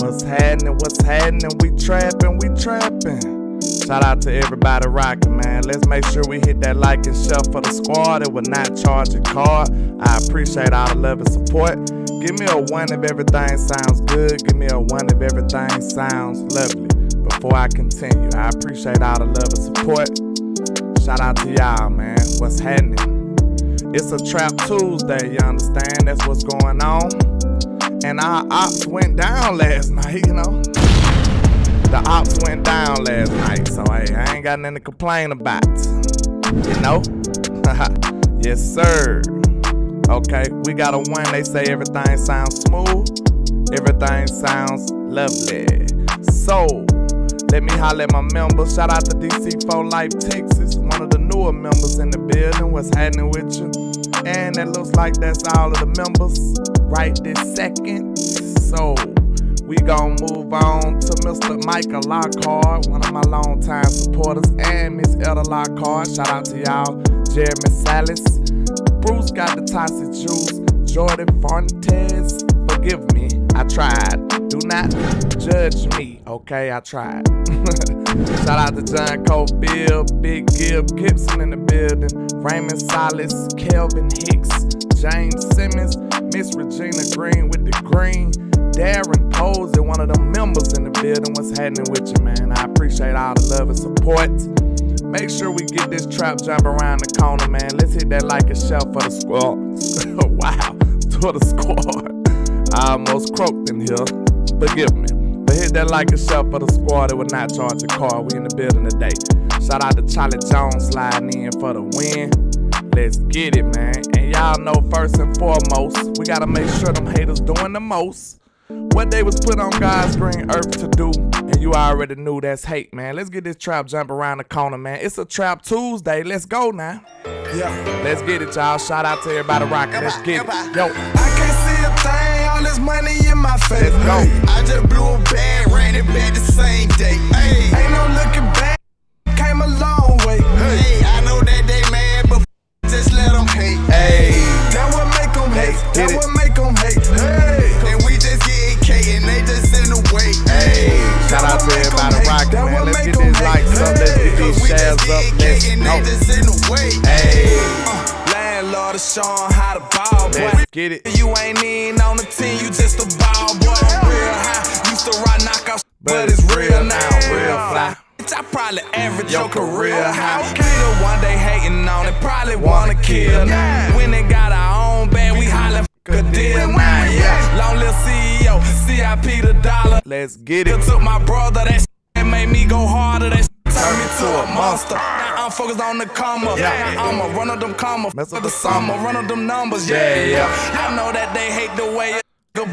What's happening? What's happening? We trapping. Shout out to everybody rocking, man. Let's make sure we hit that like and share for the squad. It will not charge a card. I appreciate all the love and support. Give me a 1 if everything sounds good. Give me a 1 if everything sounds lovely. Before I continue, I appreciate all the love and support. Shout out to y'all, man. What's happening? It's a Trap Tuesday, you understand? That's what's going on. And our ops went down last night, you know. The ops went down last night, so hey, I ain't got nothing to complain about, you know? Yes, sir. Okay, we got a 1. They say everything sounds smooth. Everything sounds lovely. So, let me holler at my members. Shout out to DC4 Life Texas, one of the newer members in the building. What's happening with you? And it looks like that's all of the members right this second. So, we gon' move on to Mr. Micah Lockhart, one of my longtime supporters, and Miss Ella Lockhart. Shout out to y'all. Jeremy Salas. Bruce got the toxic juice. Jordan Fontes. Forgive me, I tried. Do not judge me, okay? I tried. Shout out to John Cofield, Big Gibson in the building, Raymond Salas, Kelvin Hicks, James Simmons, Miss Regina Green with the green, Darren Posey, one of the members in the building. What's happening with you, man? I appreciate all the love and support. Make sure we get this trap jump around the corner, man. Let's hit that like and share for the squad. Wow, for the squad. I almost croaked in here. Forgive me. But hit that like and share for the squad. It will not charge a car. We in the building today. Shout out to Charlie Jones sliding in for the win. Let's get it, man. And y'all know first and foremost, we gotta make sure them haters doing the most. What they was put on God's green earth to do, and you already knew that's hate, man. Let's get this trap jump around the corner, man. It's a Trap Tuesday. Let's go now. Yeah, let's get it, y'all. Shout out to everybody rocking. Let's get it. Yo. I can't see a thing, all this money in my face. Let's go. I just blew a bag, ran it back the same day. Hey, ain't no looking back, came a long way. Hey, I know that they mad, but just let them hate. Hey, that what make them hate. That what make them hate. Hey, and we just getting K and they just in the way. Hey, shout out to everybody rocking, man. Let's get these likes up. Let's get these shares up. Let's go. Hey, landlord is showing how to ball, boy. Let's get it. You ain't in on the team, you just a ball boy. Real high, used to rock knockouts, but it's real now. Real fly. I probably average your career high. Nigga one day hating on it, probably wanna kill now. When they got our own band, we hollin' a deal now. Yeah, long live CEO, CIP the dollar. Let's get it. Took my brother, that shit made me go harder. That turned me to a monster. Now I'm focused on the comma. Now I'ma run up them commas. Mess up the summer, run up them numbers. Yeah. I know that they hate the way it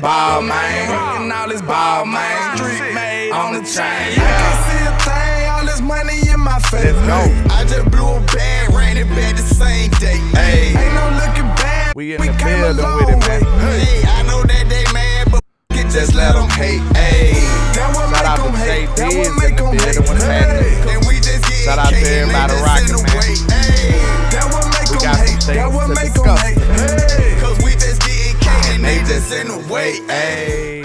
ball, man. Rockin' all this ball, man. Street made on the chain. I can't see a thing, all this money in my face. Let's go. I just blew a bag, ran it back the same day. Hey, ain't no looking back. We in the building with it, man. Hey, I know that they mad, but just let them hate. Hey, that what shout out to hate. J.D. in the building. What's happening? And we just get shout out to everybody rocking, man. Hey, that what make them hate. That what make them hate. Hey, cause we just get K and they just in the way. Hey.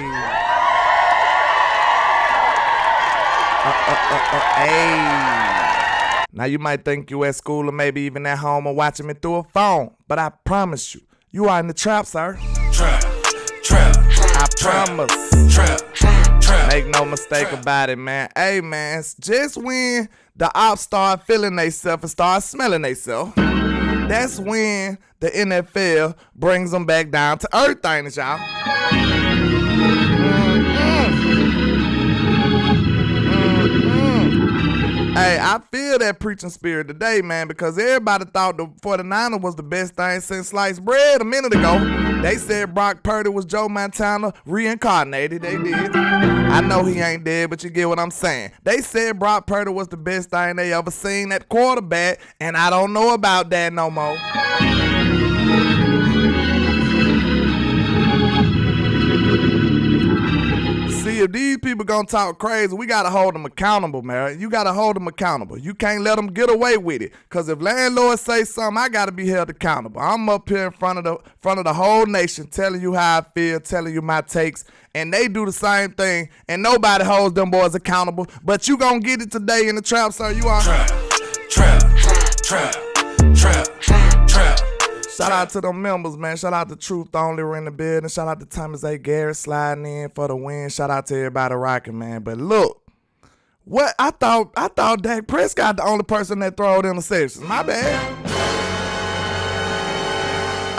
Hey. Now you might think you at school or maybe even at home or watching me through a phone, but I promise you are in the trap, sir. Trap. I promise. Trap. Make no mistake about it, man. Hey, man, just when the ops start feeling theyself and start smelling theyself, that's when the NFL brings them back down to earth, ain't it, y'all? Hey, I feel that preaching spirit today, man, because everybody thought the 49ers was the best thing since sliced bread a minute ago. They said Brock Purdy was Joe Montana reincarnated. They did. I know he ain't dead, but you get what I'm saying. They said Brock Purdy was the best thing they ever seen at quarterback, and I don't know about that no more. if these people gonna talk crazy, we gotta hold them accountable, man. You gotta hold them accountable. You can't let them get away with it. Cause if landlords say something, I gotta be held accountable. I'm up here in front of the whole nation telling you how I feel, telling you my takes, and they do the same thing, and nobody holds them boys accountable. But you gonna get it today in the trap, sir. You are trap. Shout out to them members, man. Shout out to Truth Only in the building. Shout out to Thomas A. Garrett sliding in for the win. Shout out to everybody rocking, man. But look, what I thought Dak Prescott the only person that throwed interceptions. My bad.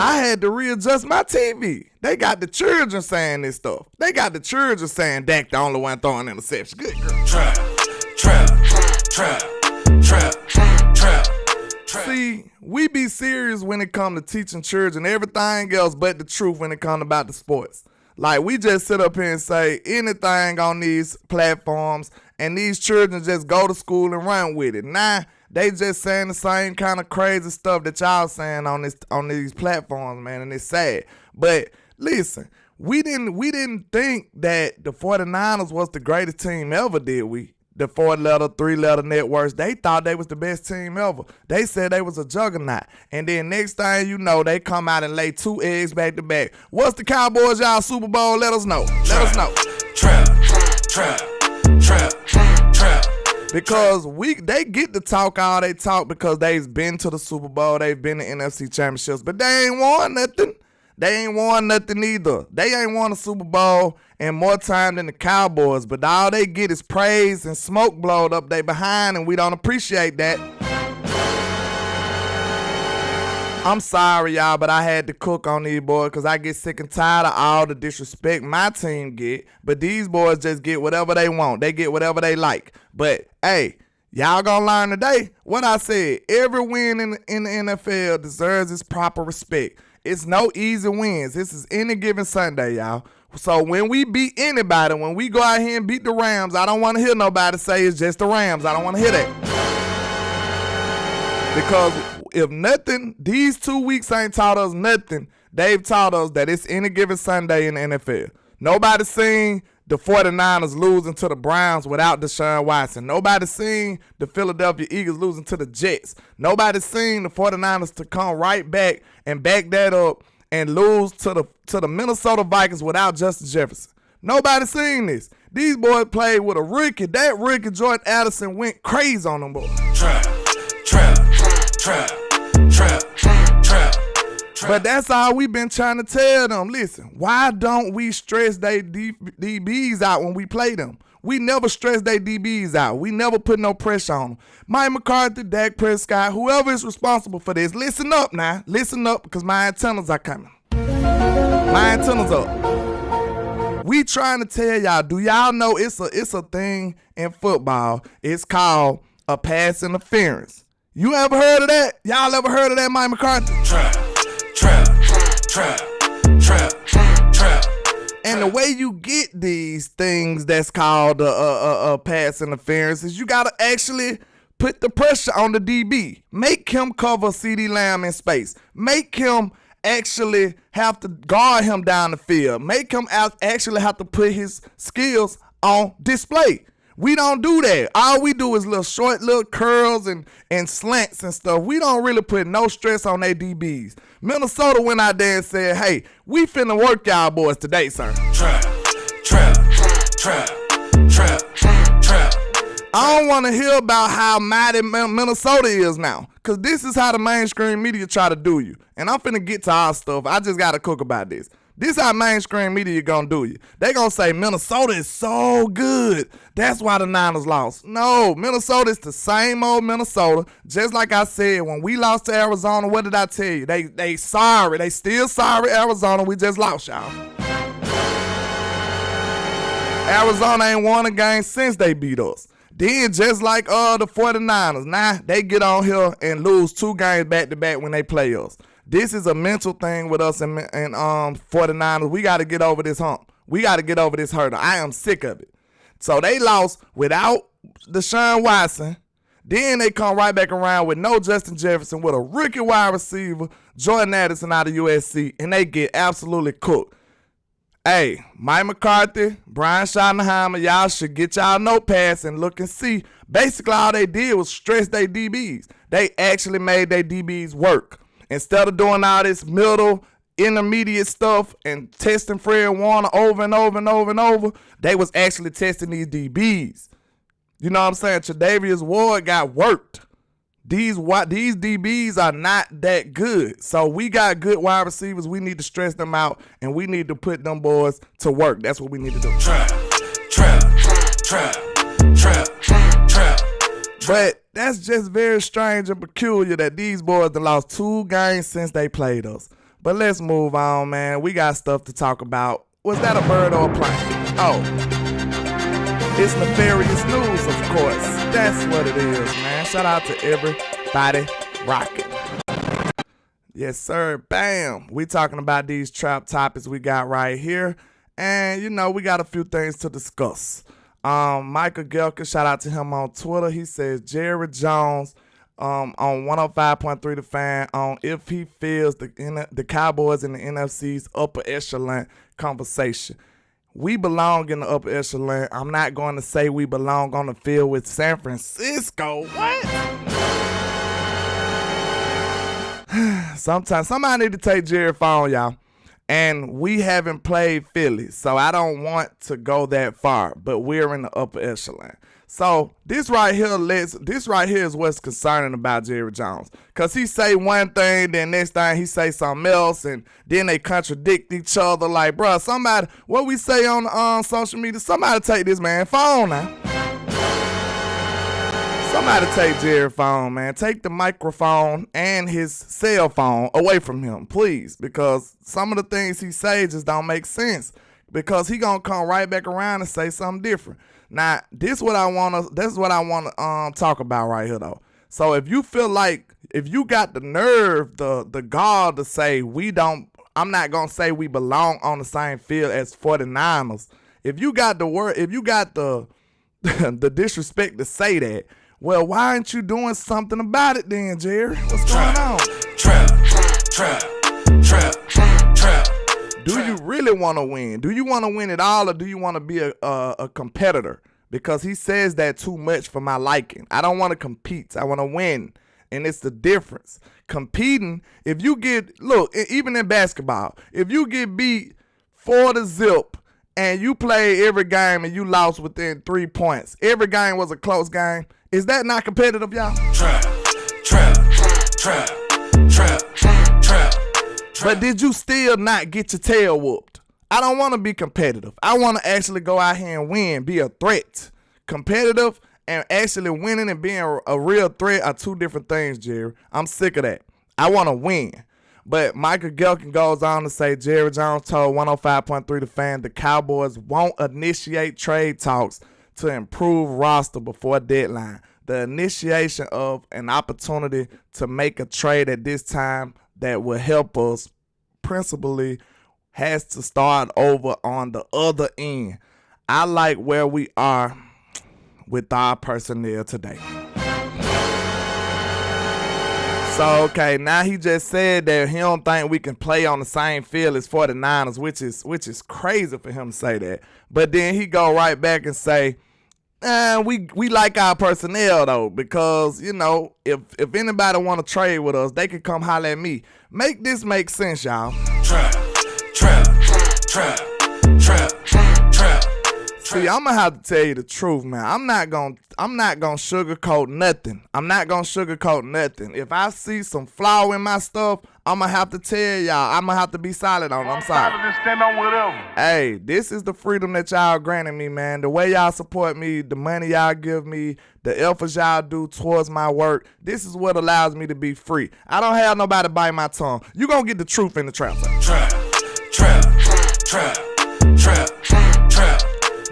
I had to readjust my TV. They got the children saying this stuff. They got the children saying Dak the only one throwing interceptions. Good girl. Trap. See, we be serious when it come to teaching children everything else but the truth when it come about the sports. Like, we just sit up here and say anything on these platforms, and these children just go to school and run with it. Nah, they just saying the same kind of crazy stuff that y'all saying on these platforms, man, and it's sad. But listen, we didn't think that the 49ers was the greatest team ever, did we? The 4-letter, 3-letter networks, they thought they was the best team ever. They said they was a juggernaut. And then next thing you know, they come out and lay 2 eggs back to back. What's the Cowboys, y'all Super Bowl? Let us know. Trap. Because they get to talk all they talk because they've been to the Super Bowl, they've been to NFC championships, but they ain't won nothing. They ain't won nothing either. They ain't won a Super Bowl in more time than the Cowboys, but all they get is praise and smoke blowed up they behind, and we don't appreciate that. I'm sorry, y'all, but I had to cook on these boys because I get sick and tired of all the disrespect my team get, but these boys just get whatever they want. They get whatever they like. But, hey, y'all gonna learn today what I said. Every win in the NFL deserves its proper respect. It's no easy wins. This is any given Sunday, y'all. So when we beat anybody, when we go out here and beat the Rams, I don't want to hear nobody say it's just the Rams. I don't want to hear that. Because if nothing, these 2 weeks ain't taught us nothing. They've taught us that it's any given Sunday in the NFL. Nobody seen the 49ers losing to the Browns without Deshaun Watson. Nobody seen the Philadelphia Eagles losing to the Jets. Nobody seen the 49ers to come right back and back that up and lose to the Minnesota Vikings without Justin Jefferson. Nobody seen this. These boys played with a rookie. That rookie, Jordan Addison, went crazy on them boys. Trap. But that's all we been trying to tell them. Listen, why don't we stress they DBs out when we play them? We never stress they DBs out. We never put no pressure on them. Mike McCarthy, Dak Prescott, whoever is responsible for this, listen up now. Listen up, because my antennas are coming. My antennas up. We trying to tell y'all, do y'all know it's a thing in football? It's called a pass interference. You ever heard of that? Y'all ever heard of that, Mike McCarthy? Trap. And the way you get these things that's called a pass interference is you got to actually put the pressure on the DB. Make him cover CeeDee Lamb in space. Make him actually have to guard him down the field. Make him actually have to put his skills on display. We don't do that. All we do is little curls and slants and stuff. We don't really put no stress on their DBs. Minnesota went out there and said, hey, we finna work y'all boys today, sir. Trap. I don't want to hear about how mighty Minnesota is now, because this is how the mainstream media try to do you. And I'm finna get to our stuff. I just got to cook about this. This how mainstream media gonna do you. They gonna say Minnesota is so good. That's why the Niners lost. No, Minnesota is the same old Minnesota. Just like I said, when we lost to Arizona, what did I tell you? They sorry. They still sorry, Arizona. We just lost, y'all. Arizona ain't won a game since they beat us. Then just like the 49ers, now they get on here and lose 2 games back-to-back when they play us. This is a mental thing with us and 49ers. We got to get over this hump. We got to get over this hurdle. I am sick of it. So they lost without Deshaun Watson. Then they come right back around with no Justin Jefferson, with a rookie wide receiver, Jordan Addison out of USC, and they get absolutely cooked. Hey, Mike McCarthy, Brian Schottenheimer, y'all should get y'all notepads and look and see. Basically, all they did was stress their DBs. They actually made their DBs work. Instead of doing all this middle, intermediate stuff and testing Fred Warner over and over and over and over, they was actually testing these DBs. You know what I'm saying? Tre'Davious Ward got worked. These DBs are not that good. So we got good wide receivers. We need to stress them out, and we need to put them boys to work. That's what we need to do. Trap. But that's just very strange and peculiar that these boys done lost 2 games since they played us. But let's move on, man. We got stuff to talk about. Was that a bird or a plane? Oh. It's nefarious news, of course. That's what it is, man. Shout out to everybody rocking. Yes, sir. Bam. We talking about these trap topics we got right here. And, you know, we got a few things to discuss. Michael Gelker, shout out to him on Twitter. He says Jerry Jones on 105.3 The Fan on if he feels the Cowboys in the NFC's upper echelon conversation. We belong in the upper echelon. I'm not going to say we belong on the field with San Francisco. What? Sometimes somebody need to take Jerry's phone, y'all. And we haven't played Philly, so I don't want to go that far. But we're in the upper echelon. So this right here is what's concerning about Jerry Jones. Cause he say one thing, then next thing he say something else, and then they contradict each other. Like, bro, somebody, what we say on social media, somebody take this man's phone now. Somebody take Jerry's phone, man. Take the microphone and his cell phone away from him, please. Because some of the things he say just don't make sense. Because he gonna come right back around and say something different. Now, this is what I wanna talk about right here though. So if you feel like, if you got the nerve, the gall to say I'm not gonna say we belong on the same field as 49ers. If you got the the disrespect to say that, well, why aren't you doing something about it then, Jerry? What's going on? Trap. Do you really want to win? Do you want to win it all, or do you want to be a competitor? Because he says that too much for my liking. I don't want to compete. I want to win. And it's the difference. Competing, if you even in basketball, if you get beat 4-0 and you play every game and you lost within 3 points, every game was a close game, is that not competitive, y'all? Trap. But did you still not get your tail whooped? I don't want to be competitive. I want to actually go out here and win, be a threat. Competitive and actually winning and being a real threat are 2 different things, Jerry. I'm sick of that. I want to win. But Michael Gelkin goes on to say Jerry Jones told 105.3 The Fan the Cowboys won't initiate trade talks to improve roster before deadline. The initiation of an opportunity to make a trade at this time that will help us principally has to start over on the other end. I like where we are with our personnel today. So, okay, now he just said that he don't think we can play on the same field as 49ers, which is crazy for him to say that. But then he go right back and say, we like our personnel though, because you know if anybody want to trade with us, they can come holler at me. Make this make sense, y'all. Trap. See, I'm gonna have to tell you the truth, man. I'm not gonna sugarcoat nothing. If I see some flaw in my stuff, I'm gonna have to tell y'all. I'm gonna have to be solid on it. I'm sorry. Just stand on whatever. Hey, this is the freedom that y'all granted me, man. The way y'all support me, the money y'all give me, the efforts y'all do towards my work, this is what allows me to be free. I don't have nobody bite my tongue. You gonna get the truth in the trap, sir. Trap.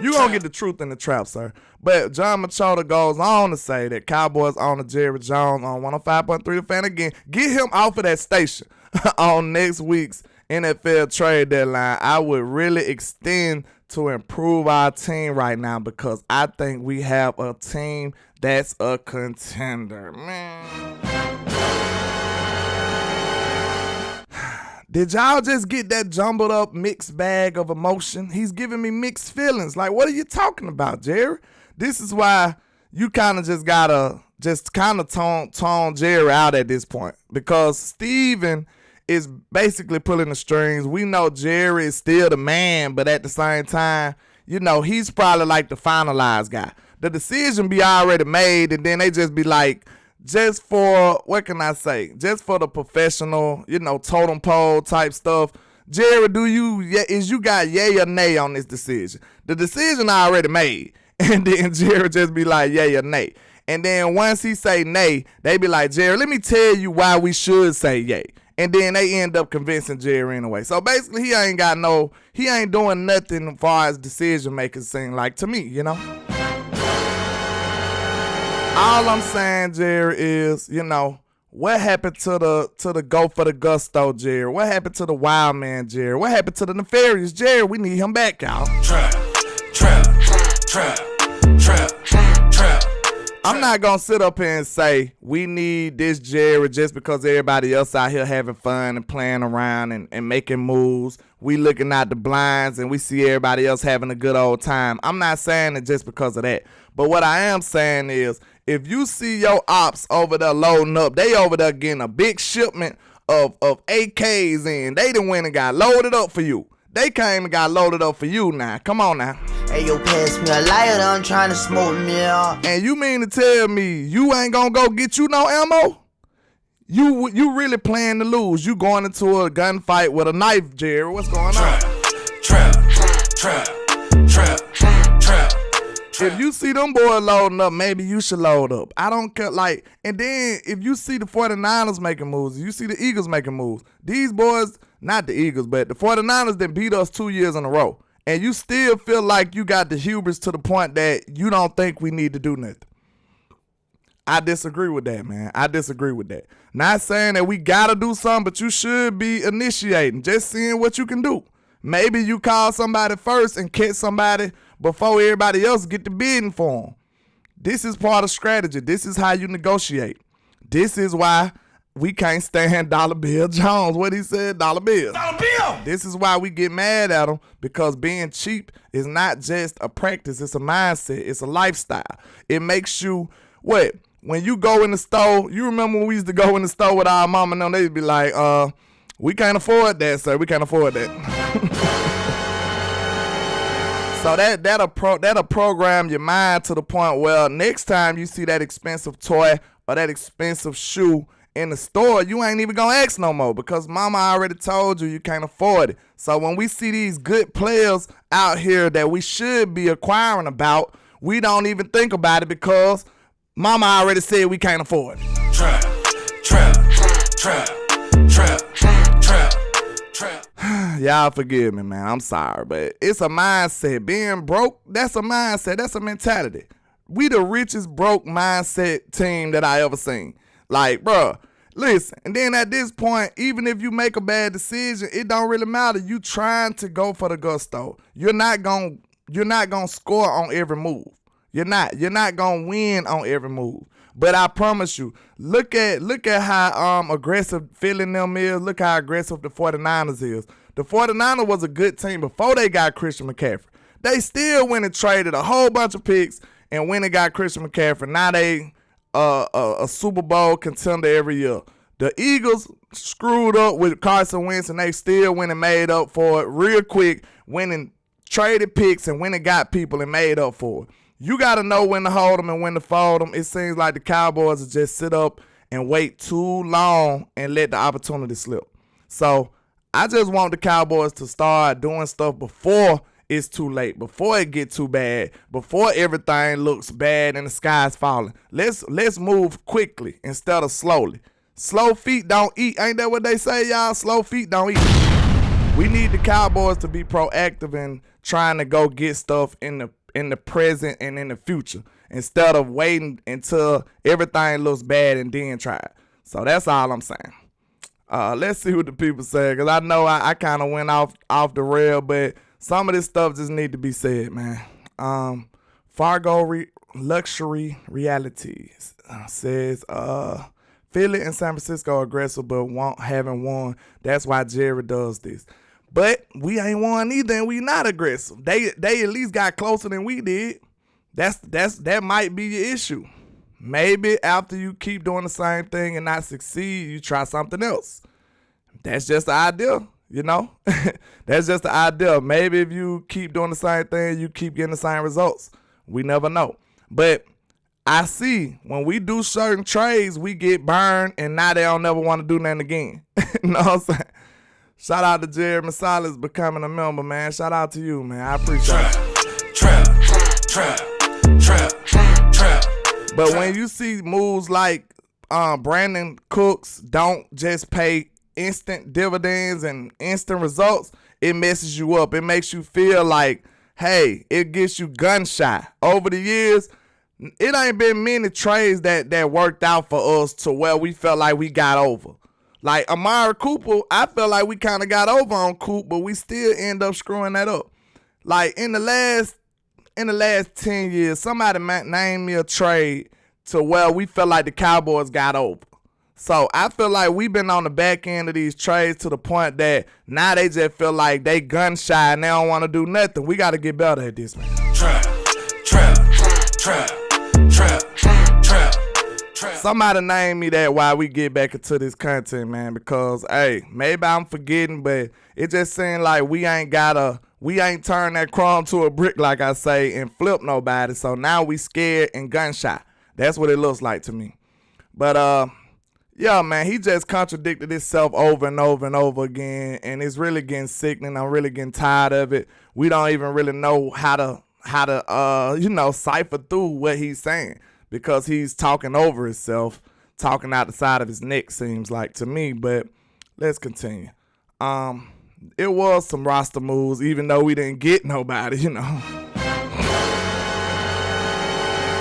You gonna get the truth in the trap, sir. But John Machota goes on to say that Cowboys owner Jerry Jones on 105.3 The Fan again. Get him off of that station on next week's NFL trade deadline. I would really extend to improve our team right now because I think we have a team that's a contender. Man. Did y'all just get that jumbled up mixed bag of emotion? He's giving me mixed feelings. Like, what are you talking about, Jerry? This is why you kind of just gotta tone Jerry out at this point, because Steven is basically pulling the strings. We know Jerry is still the man, but at the same time, you know, he's probably like the finalized guy. The decision be already made, and then they just be like, just for, what can I say? Just for the professional, you know, totem pole type stuff. Jerry, is you got yay or nay on this decision? The decision already made. And then Jerry just be like, yay or nay. And then once he say nay, they be like, Jerry, let me tell you why we should say yay. And then they end up convincing Jerry anyway. So basically, he ain't doing nothing as far as decision makers seem like to me, you know? All I'm saying, Jerry, is, you know, what happened to the go for the gusto, Jerry? What happened to the wild man, Jerry? What happened to the nefarious Jerry? We need him back, y'all. Trap. I'm not gonna sit up here and say we need this Jerry just because everybody else out here having fun and playing around and making moves. We looking out the blinds and we see everybody else having a good old time. I'm not saying it just because of that. But what I am saying is, if you see your ops over there loading up, they over there getting a big shipment of AKs in. They done went and got loaded up for you. They came and got loaded up for you now. Come on now. Hey, yo, pass me a lighter, I'm trying to smoke me out. And you mean to tell me you ain't gonna go get you no ammo? You really playing to lose. You going into a gunfight with a knife, Jerry. What's going on? Trap. If you see them boys loading up, maybe you should load up. I don't care. Like, and then if you see the 49ers making moves, you see the Eagles making moves. These boys, not the Eagles, but the 49ers that beat us 2 years in a row. And you still feel like you got the hubris to the point that you don't think we need to do nothing. I disagree with that, man. I disagree with that. Not saying that we got to do something, but you should be initiating, just seeing what you can do. Maybe you call somebody first and catch somebody before everybody else get the bidding for them. This is part of strategy. This is how you negotiate. This is why we can't stand Dollar Bill Jones. What he said, Dollar Bill. Dollar Bill! This is why we get mad at him, because being cheap is not just a practice. It's a mindset. It's a lifestyle. It makes you, what? When you go in the store, you remember when we used to go in the store with our mom and them, they'd be like, we can't afford that, sir. We can't afford that. So that'll program your mind to the point where next time you see that expensive toy or that expensive shoe in the store, you ain't even gonna ask no more, because mama already told you can't afford it. So when we see these good players out here that we should be acquiring about, we don't even think about it because mama already said we can't afford it. Trap. Y'all forgive me, man. I'm sorry, but it's a mindset. Being broke, that's a mindset. That's a mentality. We the richest broke mindset team that I ever seen. Like, bruh, listen. And then at this point, even if you make a bad decision, it don't really matter. You trying to go for the gusto. You're not gonna score on every move. You're not gonna win on every move. But I promise you, look at how aggressive Philly them is. Look how aggressive the 49ers is. The 49ers was a good team before they got Christian McCaffrey. They still went and traded a whole bunch of picks and went and got Christian McCaffrey. Now they a Super Bowl contender every year. The Eagles screwed up with Carson Wentz, and they still went and made up for it real quick, went and traded picks and went and got people and made up for it. You got to know when to hold them and when to fold them. It seems like the Cowboys will just sit up and wait too long and let the opportunity slip. So I just want the Cowboys to start doing stuff before it's too late, before it get too bad, before everything looks bad and the sky's falling. Let's move quickly instead of slowly. Slow feet don't eat. Ain't that what they say, y'all? Slow feet don't eat. We need the Cowboys to be proactive in trying to go get stuff in the present and in the future, instead of waiting until everything looks bad and then try it. So that's all I'm saying. Let's see what the people say, because I know I kind of went off the rail, but some of this stuff just need to be said, man. Fargo Luxury Realities says Philly and San Francisco are aggressive but haven't won. That's why Jerry does this. But we ain't won either, and we not aggressive. They at least got closer than we did. That might be your issue. Maybe after you keep doing the same thing and not succeed, you try something else. That's just the idea, you know? That's just the idea. Maybe if you keep doing the same thing, you keep getting the same results. We never know. But I see when we do certain trades, we get burned, and now they don't never want to do nothing again. You know what I'm saying? Shout out to Jerry Massalis becoming a member, man. Shout out to you, man. I appreciate it. Trap. But when you see moves like Brandon Cooks don't just pay instant dividends and instant results, it messes you up. It makes you feel like, hey, it gets you gun shy. Over the years, it ain't been many trades that worked out for us to where we felt like we got over. Like Amari Cooper, I felt like we kind of got over on Coop, but we still end up screwing that up. Like in the last 10 years, somebody name me a trade to where we felt like the Cowboys got over. So I feel like we've been on the back end of these trades to the point that now they just feel like they gun shy and they don't want to do nothing. We got to get better at this, man. Trap. Somebody name me that while we get back into this content, man, because, hey, maybe I'm forgetting, but it just seems like we ain't turned that crumb to a brick, like I say, and flip nobody. So now we scared and gun shy. That's what it looks like to me. But, yeah, man, he just contradicted himself over and over and over again, and it's really getting sickening. I'm really getting tired of it. We don't even really know how to cipher through what he's saying, because he's talking over himself, talking out the side of his neck, seems like to me. But let's continue. It was some roster moves, even though we didn't get nobody, you know.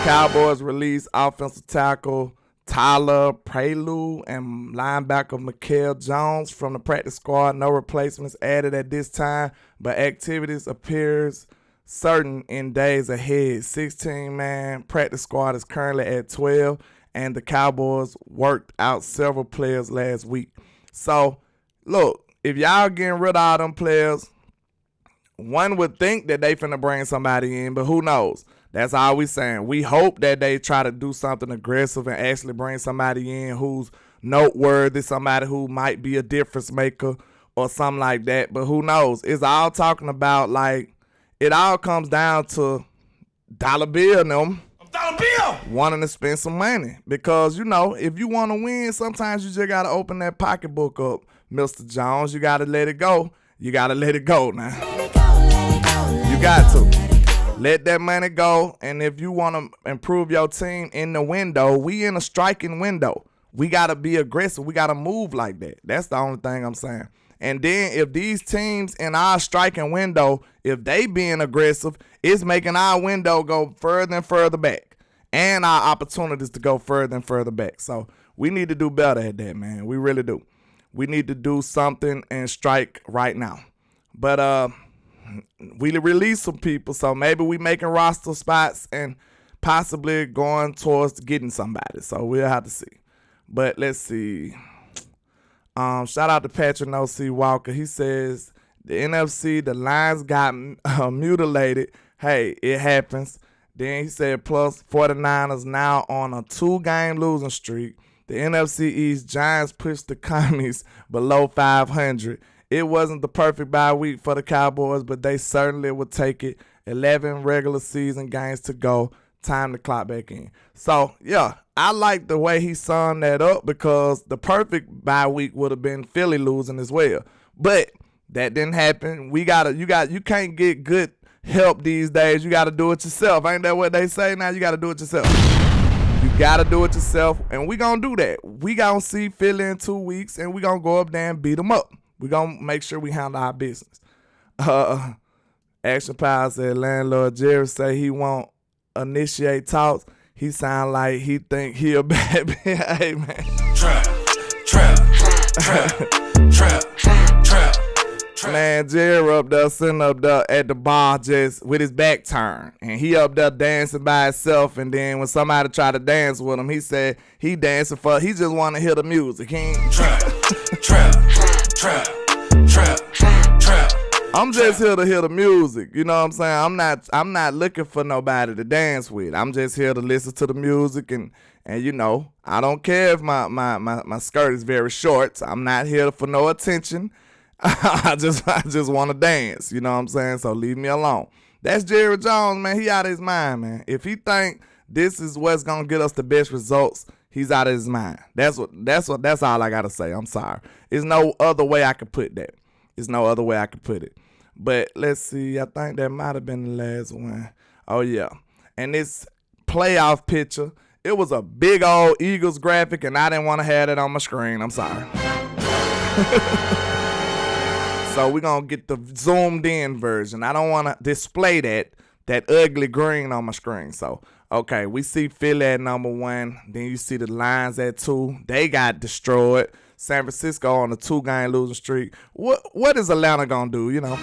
Cowboys released offensive tackle Tyler Prelude and linebacker Mikael Jones from the practice squad. No replacements added at this time, but activities appears certain in days ahead. 16-man practice squad is currently at 12, and the Cowboys worked out several players last week. So, look, if y'all getting rid of all them players, one would think that they finna bring somebody in, but who knows? That's all we saying. We hope that they try to do something aggressive and actually bring somebody in who's noteworthy, somebody who might be a difference maker or something like that. But who knows? It's all talking about, like, it all comes down to Dollar Bill and them wanting to spend some money. Because, you know, if you want to win, sometimes you just got to open that pocketbook up, Mr. Jones. You got to let it go. You got to let it go now. You got to. Let that money go, and if you want to improve your team in the window, we in a striking window. We got to be aggressive. We got to move like that. That's the only thing I'm saying. And then if these teams in our striking window, if they being aggressive, it's making our window go further and further back, and our opportunities to go further and further back. So we need to do better at that, man. We really do. We need to do something and strike right now. But we release some people, so maybe we making roster spots and possibly going towards getting somebody. So we'll have to see. But let's see. Shout out to Patrick O.C. Walker. He says the NFC, the Lions got mutilated. Hey, it happens. Then he said plus 49ers now on a 2-game losing streak. The NFC East Giants pushed the Commies below 500. It wasn't the perfect bye week for the Cowboys, but they certainly would take it. 11 regular season games to go. Time to clock back in. So, yeah, I like the way he summed that up, because the perfect bye week would have been Philly losing as well. But that didn't happen. You can't get good help these days. You got to do it yourself. Ain't that what they say now? You got to do it yourself. You got to do it yourself, and we going to do that. We going to see Philly in 2 weeks, and we going to go up there and beat them up. We're going to make sure we handle our business. Action Power said, landlord Jerry say he won't initiate talks. He sound like he think he a bad man. Hey, man. Trap. Man, Jerry up there sitting up there at the bar just with his back turned. And he up there dancing by himself. And then when somebody tried to dance with him, he said he dancing he just want to hear the music. He ain't trap. I'm just here to hear the music. You know what I'm saying? I'm not looking for nobody to dance with. I'm just here to listen to the music and you know, I don't care if my skirt is very short. I'm not here for no attention. I just want to dance. You know what I'm saying? So leave me alone. That's Jerry Jones, man. He out of his mind, man. If he think this is what's gonna get us the best results, he's out of his mind. That's all I gotta say. I'm sorry. There's no other way I could put that. There's no other way I could put it. But let's see. I think that might have been the last one. Oh yeah. And this playoff picture, it was a big old Eagles graphic, and I didn't want to have it on my screen. I'm sorry. So we're going to get the zoomed in version. I don't want to display that ugly green on my screen. So, okay, we see Philly at number 1. Then you see the Lions at 2. They got destroyed. San Francisco on a 2-game losing streak. What is Atlanta going to do, you know?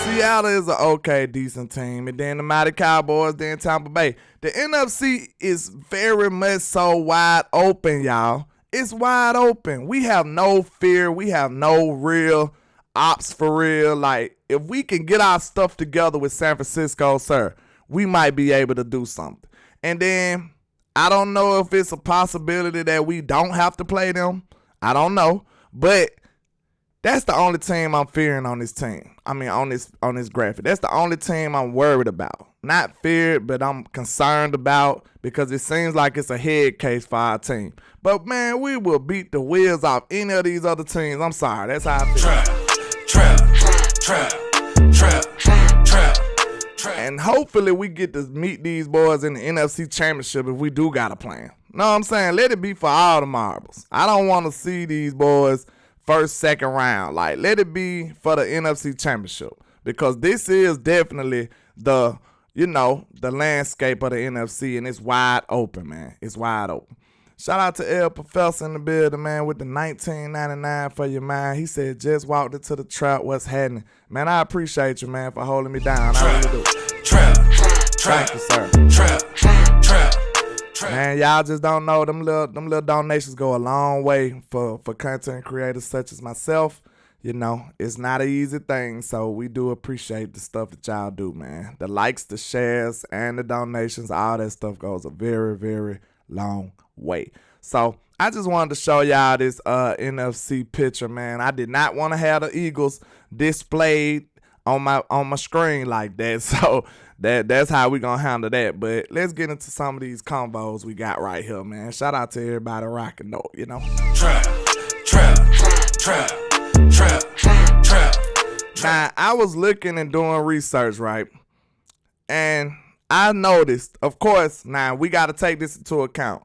Seattle is an okay, decent team. And then the Mighty Cowboys, then Tampa Bay. The NFC is very much so wide open, y'all. It's wide open. We have no fear. We have no real ops for real. Like, if we can get our stuff together with San Francisco, sir, we might be able to do something. And then, I don't know if it's a possibility that we don't have to play them. I don't know. But that's the only team I'm fearing on this team. I mean, on this graphic. That's the only team I'm worried about. Not feared, but I'm concerned about because it seems like it's a head case for our team. But, man, we will beat the wheels off any of these other teams. I'm sorry. That's how I feel. And hopefully we get to meet these boys in the NFC Championship if we do got a plan. Know what I'm saying? Let it be for all the marbles. I don't want to see these boys first, second round. Like, let it be for the NFC Championship because this is definitely the landscape of the NFC, and it's wide open, man. It's wide open. Shout out to El Professor in the building, man, with the $19.99 for your mind. He said, just walked into the trap. What's happening? Man, I appreciate you, man, for holding me down. I really do. Thank you, sir. Man, y'all just don't know. Them little donations go a long way for content creators such as myself. You know, it's not an easy thing, so we do appreciate the stuff that y'all do, man. The likes, the shares, and the donations, all that stuff goes a very, very long way. So I just wanted to show y'all this NFC picture, man. I did not want to have the Eagles displayed on my screen like that, so that's how we gonna handle that. But let's get into some of these combos we got right here, man. Shout out to everybody rocking though, you know. Trap. Now, I was looking and doing research, right? And I noticed, of course, now we got to take this into account.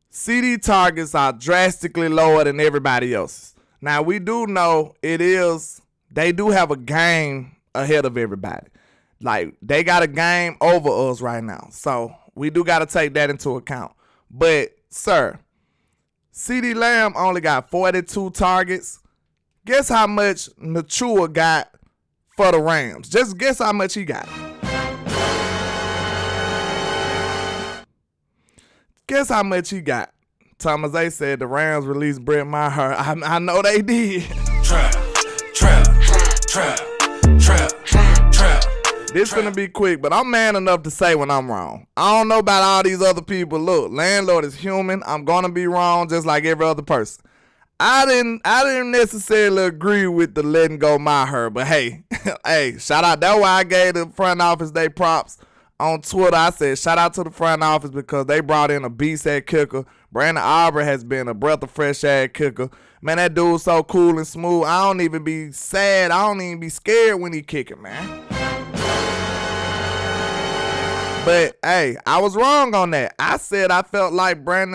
CD targets are drastically lower than everybody else's. Now, we do know they do have a game ahead of everybody. Like, they got a game over us right now. So, we do got to take that into account. But, sir, CeeDee Lamb only got 42 targets. Guess how much Nachua got for the Rams? Just guess how much he got. Guess how much he got. Thomas A said the Rams released Brett Maher. I know they did. Trap. This gonna be quick, but I'm man enough to say when I'm wrong. I don't know about all these other people. Look, landlord is human. I'm gonna be wrong just like every other person. I didn't necessarily agree with the letting go Maher, but hey, shout out. That's why I gave the front office they props on Twitter. I said shout out to the front office because they brought in a beast at kicker. Brandon Aubrey has been a breath of fresh air at kicker. Man, that dude's so cool and smooth. I don't even be sad. I don't even be scared when he kicking, man. But hey, I was wrong on that. I said I felt like Brett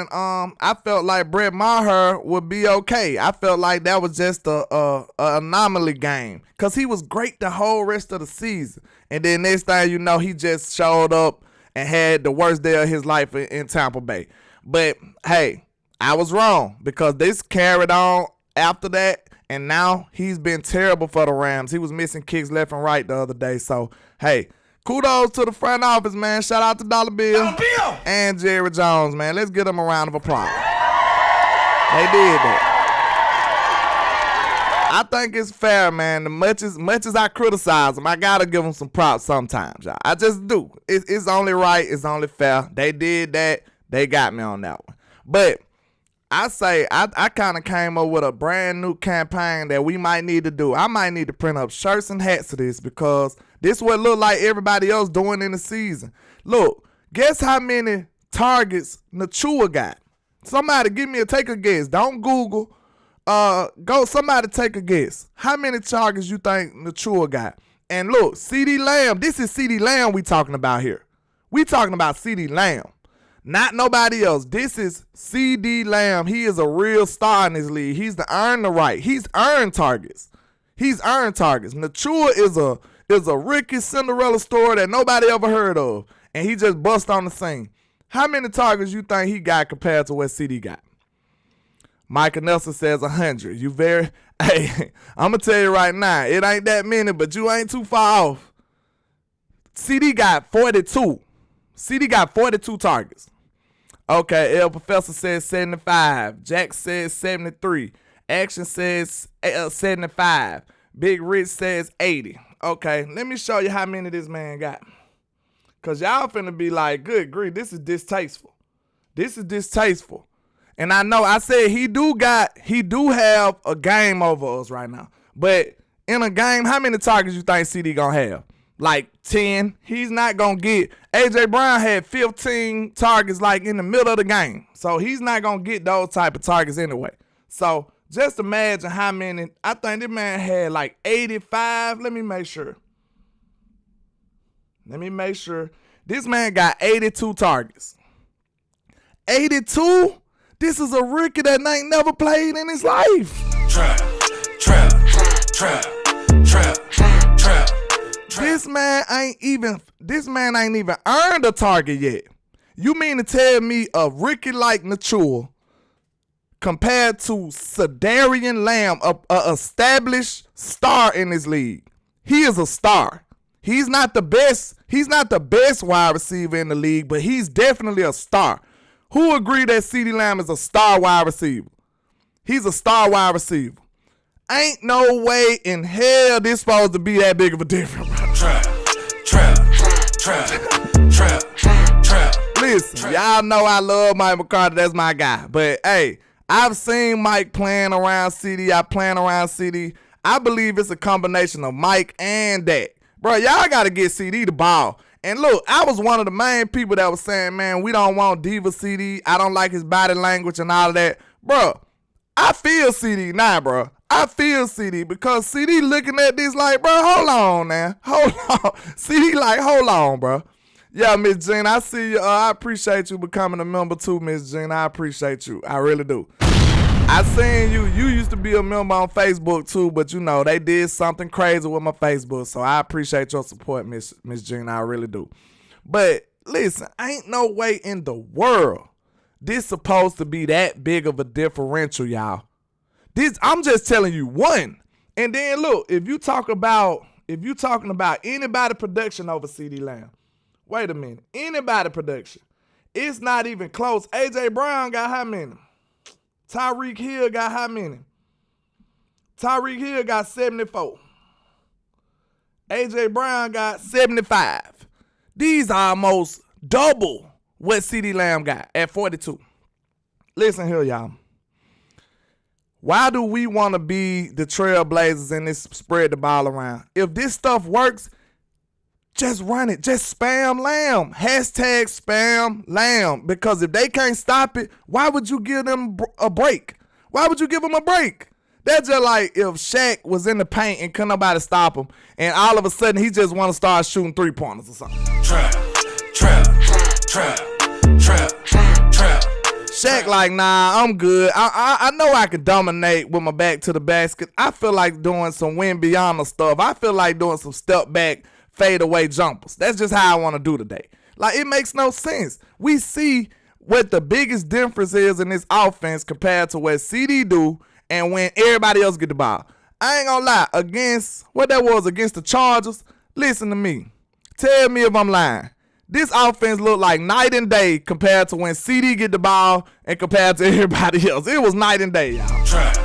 Maher would be okay. I felt like that was just a anomaly game because he was great the whole rest of the season. And then next thing you know, he just showed up and had the worst day of his life in Tampa Bay. But hey, I was wrong because this carried on after that, and now he's been terrible for the Rams. He was missing kicks left and right the other day. So, hey, kudos to the front office, man. Shout out to Dollar Bill and Jerry Jones, man. Let's give them a round of applause. They did that. I think it's fair, man. Much as I criticize them, I gotta give them some props sometimes, y'all. I just do. It's only right. It's only fair. They did that. They got me on that one. But I say I kind of came up with a brand new campaign that we might need to do. I might need to print up shirts and hats of this because this what look like everybody else doing in the season. Look, guess how many targets Nachua got? Somebody take a guess. Don't Google. Somebody take a guess. How many targets you think Nachua got? And look, CeeDee Lamb, this is CeeDee Lamb we talking about here. We talking about CeeDee Lamb, not nobody else. This is CeeDee Lamb. He is a real star in this league. He's earned the right. He's earned targets. Nachua is a Ricky Cinderella story that nobody ever heard of, and he just bust on the scene. How many targets you think he got compared to what CeeDee got? Micah Nelson says 100. Hey, I'm going to tell you right now, it ain't that many, but you ain't too far off. CeeDee got 42. CeeDee got 42 targets. Okay, El Professor says 75. Jack says 73. Action says 75. Big Rich says 80. Okay, let me show you how many this man got. Because y'all finna be like, good grief, this is distasteful. And I know I said he do have a game over us right now. But in a game, how many targets you think CeeDee gonna have? Like 10. He's not gonna get. AJ Brown had 15 targets like in the middle of the game. So he's not gonna get those type of targets anyway. So just imagine how many. I think this man had like 85. Let me make sure. This man got 82 targets. 82? This is a rookie that ain't never played in his life. Trap. This man ain't even earned a target yet. You mean to tell me a rookie like Nachua compared to Cedarian Lamb, a established star in this league? He is a star. He's not the best wide receiver in the league, but he's definitely a star. Who agree that CeeDee Lamb is a star wide receiver? He's a star wide receiver. Ain't no way in hell this supposed to be that big of a difference, bro. Trap. Listen, y'all know I love Mike McCarthy. That's my guy. But, hey, I've seen Mike playing around CeeDee. I believe it's a combination of Mike and Dak. Bro, y'all got to get CeeDee the ball. And look, I was one of the main people that was saying, man, we don't want diva CeeDee. I don't like his body language and all of that. Bro, I feel CeeDee now, bro. Because CeeDee looking at this like, bro, hold on now. Hold on. CeeDee like, hold on, bro. Yeah, Miss Jean, I see you. I appreciate you becoming a member too, Miss Jean. I appreciate you. I really do. I seen you. You used to be a member on Facebook too, but you know, they did something crazy with my Facebook. So I appreciate your support, Miss Jean. I really do. But listen, ain't no way in the world this supposed to be that big of a differential, y'all. I'm just telling you one. And then look, if you talking about anybody production over CeeDee Lamb, wait a minute. Anybody production. It's not even close. AJ Brown got how many? Tyreek Hill got how many? Tyreek Hill got 74. AJ Brown got 75. These are almost double what CeeDee Lamb got at 42. Listen here, y'all. Why do we want to be the trailblazers in this spread the ball around? If this stuff works, just run it. Just spam Lamb. Hashtag spam Lamb. Because if they can't stop it, why would you give them a break? Why would you give them a break? That's just like if Shaq was in the paint and couldn't nobody stop him, and all of a sudden he just want to start shooting 3-pointers or something. Trap. Shaq like, nah, I'm good. I know I can dominate with my back to the basket. I feel like doing some win beyond the stuff. I feel like doing some step back, fade away jumpers. That's just how I want to do today. Like, it makes no sense. We see what the biggest difference is in this offense compared to what CeeDee do and when everybody else get the ball. I ain't gonna lie, against the Chargers, listen to me. Tell me if I'm lying. This offense looked like night and day compared to when CD get the ball and compared to everybody else. It was night and day, y'all. Trap.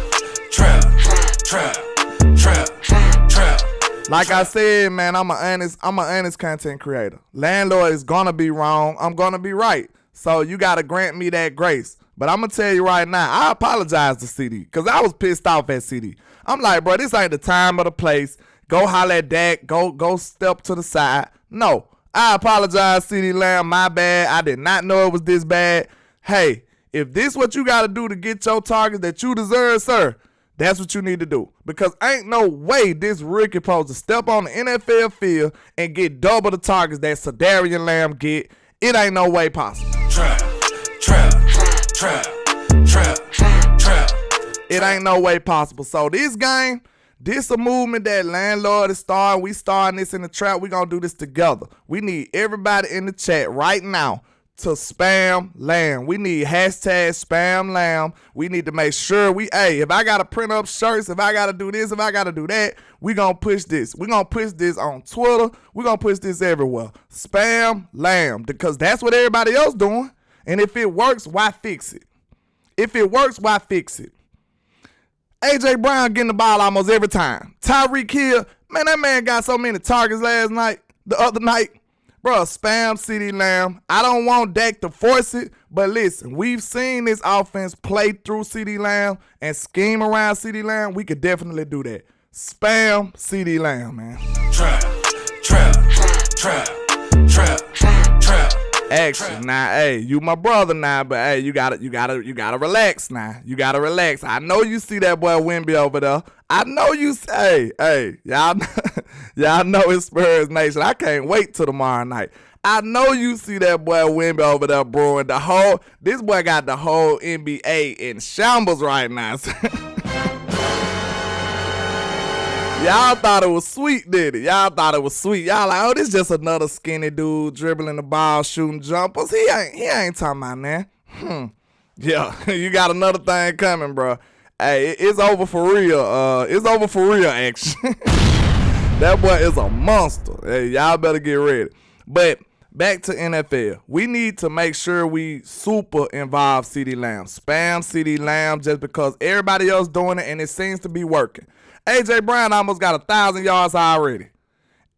Like I said, man, I'm an honest content creator. Landlord is gonna be wrong. I'm gonna be right. So you gotta grant me that grace. But I'm gonna tell you right now, I apologize to CD because I was pissed off at CD. I'm like, bro, this ain't the time or the place. Go holler at Dak. Go step to the side. No, I apologize, CD Lamb. My bad. I did not know it was this bad. Hey, if this what you gotta do to get your targets that you deserve, sir, that's what you need to do. Because ain't no way this rookie supposed to step on the NFL field and get double the targets that Sedarian Lamb get. It ain't no way possible. Trap. It ain't no way possible. So this game, this a movement that Landlord is starting. We starting this in the trap. We gonna do this together. We need everybody in the chat right now to spam Lamb. We need hashtag spam Lamb. We need to make sure if I gotta print up shirts, if I gotta do this, if I gotta do that, we gonna push this. We gonna push this on Twitter. We gonna push this everywhere. Spam Lamb, because that's what everybody else doing. And if it works, why fix it? If it works, why fix it? AJ Brown getting the ball almost every time. Tyreek Hill, man, that man got so many targets the other night. Bro, spam CD Lamb. I don't want Dak to force it, but listen, we've seen this offense play through CD Lamb and scheme around CD Lamb. We could definitely do that. Spam CD Lamb, man. Trap. Action now, hey, you my brother now, but hey, you gotta relax now. You gotta relax. I know you see that boy Wimby over there. I know you say, hey, y'all know it's Spurs Nation. I can't wait till tomorrow night. I know you see that boy Wimby over there brewing this boy got the whole NBA in shambles right now. Y'all thought it was sweet, did it? Y'all thought it was sweet. Y'all like, oh, this just another skinny dude dribbling the ball, shooting jumpers. He ain't talking about that. Yeah, you got another thing coming, bro. Hey, it's over for real. It's over for real action. That boy is a monster. Hey, y'all better get ready. But back to NFL. We need to make sure we super involve CD Lamb. Spam CD Lamb just because everybody else doing it and it seems to be working. AJ Brown almost got 1,000 yards already.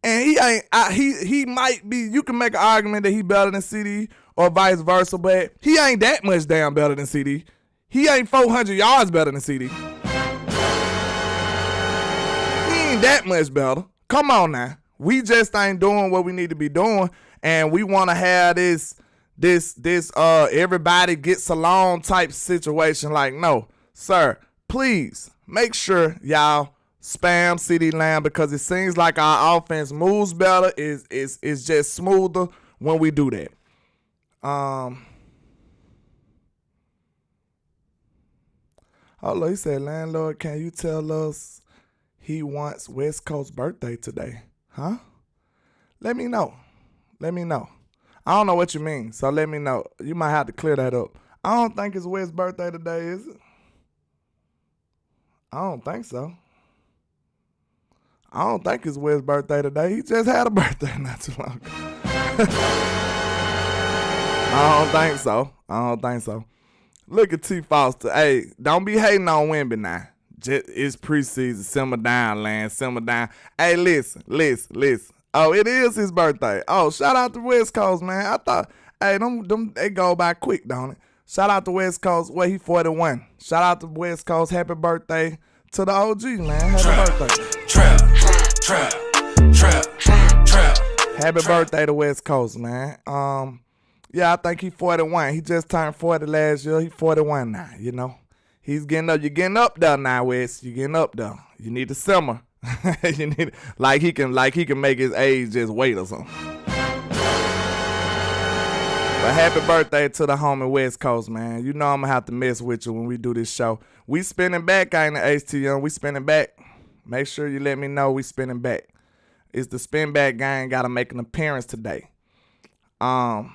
And he might be, you can make an argument that he better than CD or vice versa, but he ain't that much damn better than CD. He ain't 400 yards better than CD. He ain't that much better. Come on now. We just ain't doing what we need to be doing, and we want to have this everybody gets along type situation. Like, no, sir, please make sure y'all spam CD Lamb, because it seems like our offense moves better, is just smoother when we do that. Hold on, he said, Landlord, can you tell us he wants West Coast birthday today? Huh? Let me know. I don't know what you mean, so let me know. You might have to clear that up. I don't think it's West's birthday today, is it? I don't think so. I don't think it's West's birthday today. He just had a birthday not too long ago. I don't think so. Look at T. Foster. Hey, don't be hating on Wimby now. It's preseason. Simmer down, Lance. Simmer down. Hey, listen. Oh, it is his birthday. Oh, shout out to West Coast, man. I thought, hey, them they go by quick, don't it? Shout out to West Coast. He 41. Shout out to West Coast. Happy birthday to the OG, man. Happy birthday. Trap. Happy birthday to West Coast, man. Yeah, I think he 41. He just turned 40 last year. He 41 now, you know. He's getting up. You're getting up there now, West. You're getting up there. You need to simmer. You need like he can make his age just wait or something. But happy birthday to the homie West Coast, man. You know I'm gonna have to mess with you when we do this show. We spinning back, ain't it, HT Young? We spinning back. Make sure you let me know we spinning back. It's the spin back gang. Gotta make an appearance today. But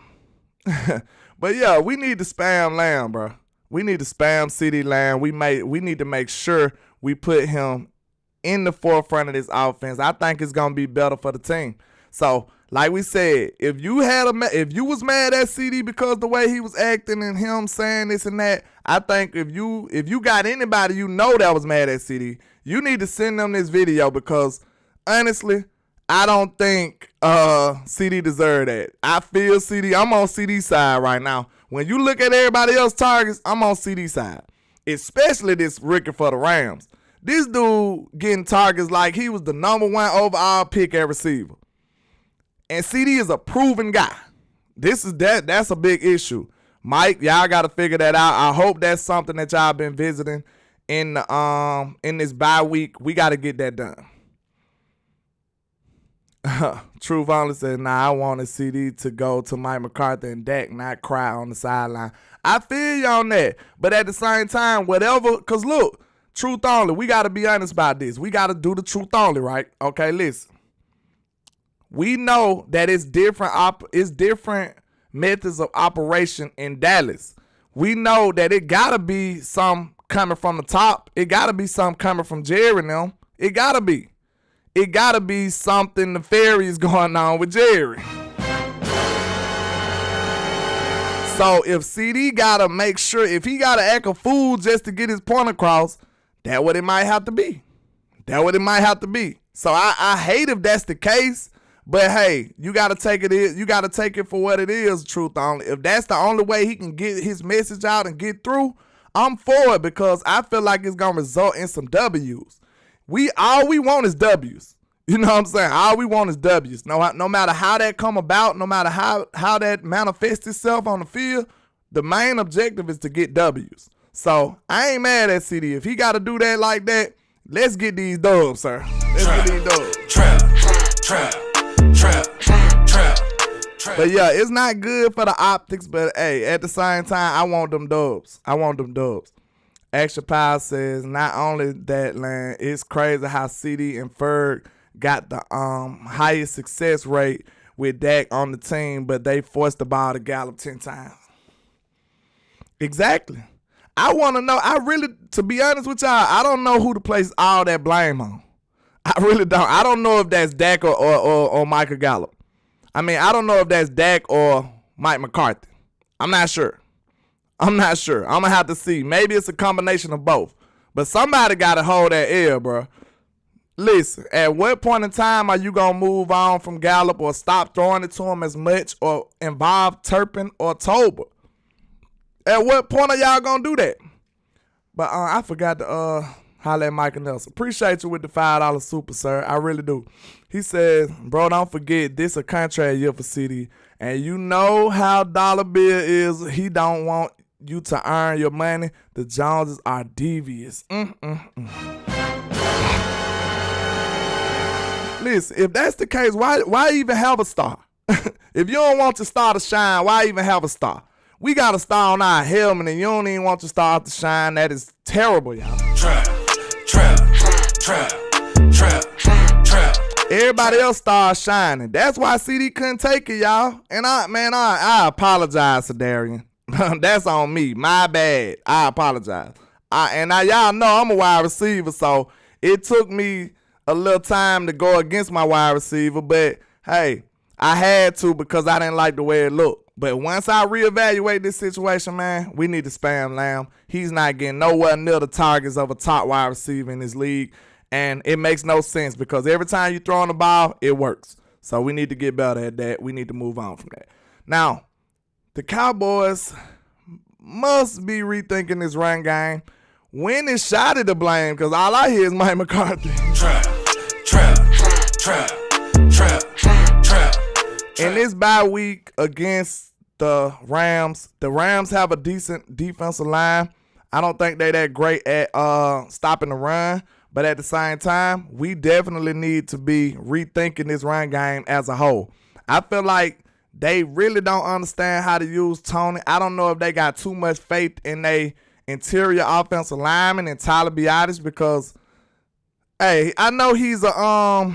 yeah, we need to spam Lamb, bro. We need to spam CeeDee Lamb. We need to make sure we put him in the forefront of this offense. I think it's gonna be better for the team. So, like we said, if you was mad at CD because the way he was acting and him saying this and that, I think if you got anybody you know that was mad at CD, you need to send them this video, because honestly, I don't think CD deserved that. I feel CD. I'm on CD side right now. When you look at everybody else's targets, I'm on CD side, especially this rookie for the Rams. This dude getting targets like he was the #1 overall pick at receiver. And CD is a proven guy. That's a big issue. Mike, y'all got to figure that out. I hope that's something that y'all been visiting in this bye week. We got to get that done. Truth Only said, nah, I wanted CD to go to Mike McCarthy and Dak, not cry on the sideline. I feel you on that. But at the same time, whatever, because look, Truth Only, we got to be honest about this. We got to do the Truth Only, right? Okay, listen. We know that it's different methods of operation in Dallas. We know that it got to be some coming from the top. It got to be some coming from Jerry and them. It got to be. It got to be something nefarious going on with Jerry. So if CD got to make sure, if he got to act a fool just to get his point across, that's what it might have to be. That's what it might have to be. So I hate if that's the case, but hey, you got to take it. You got to take it for what it is, Truth Only. If that's the only way he can get his message out and get through, I'm for it, because I feel like it's going to result in some W's. All we want is W's. You know what I'm saying? All we want is W's. No matter how that come about, no matter how that manifests itself on the field, the main objective is to get W's. So I ain't mad at CD. If he got to do that like that, let's get these dubs, sir. Let's get these dubs. Trap. But yeah, it's not good for the optics, but hey, at the same time, I want them dubs. Extra Power says, not only that, Land, it's crazy how CD and Ferg got the highest success rate with Dak on the team, but they forced the ball to Gallup 10 times. Exactly. I want to know, to be honest with y'all, I don't know who to place all that blame on. I really don't. I don't know if that's Dak or Michael Gallup. I mean, I don't know if that's Dak or Mike McCarthy. I'm not sure. I'm going to have to see. Maybe it's a combination of both. But somebody got to hold that L, bro. Listen, at what point in time are you going to move on from Gallup or stop throwing it to him as much or involve Turpin or Tolbert? At what point are y'all going to do that? But I forgot to holler at Michael Nelson. Appreciate you with the $5 super, sir. I really do. He says, bro, don't forget, this a contract year for CD. And you know how Dollar Bill is. He don't want you to earn your money. The Joneses are devious. Listen, if that's the case, why even have a star? If you don't want your star to shine, why even have a star? We got a star on our helmet, and you don't even want your star to shine. That is terrible, y'all. Trap. Everybody else started shining. That's why CD couldn't take it, y'all. And I apologize to Darian. That's on me. My bad. I apologize. Y'all know I'm a wide receiver, so it took me a little time to go against my wide receiver. But hey, I had to, because I didn't like the way it looked. But once I reevaluate this situation, man, we need to spam Lamb. He's not getting nowhere near the targets of a top wide receiver in this league. And it makes no sense, because every time you throw on the ball, it works. So we need to get better at that. We need to move on from that. Now, the Cowboys must be rethinking this run game. When is Shotty to blame? Because all I hear is Mike McCarthy. Trap. In this bye week against the Rams have a decent defensive line. I don't think they're that great at stopping the run. But at the same time, we definitely need to be rethinking this run game as a whole. I feel like they really don't understand how to use Tony. I don't know if they got too much faith in their interior offensive lineman and Tyler Biadasz, because, hey, I know he's a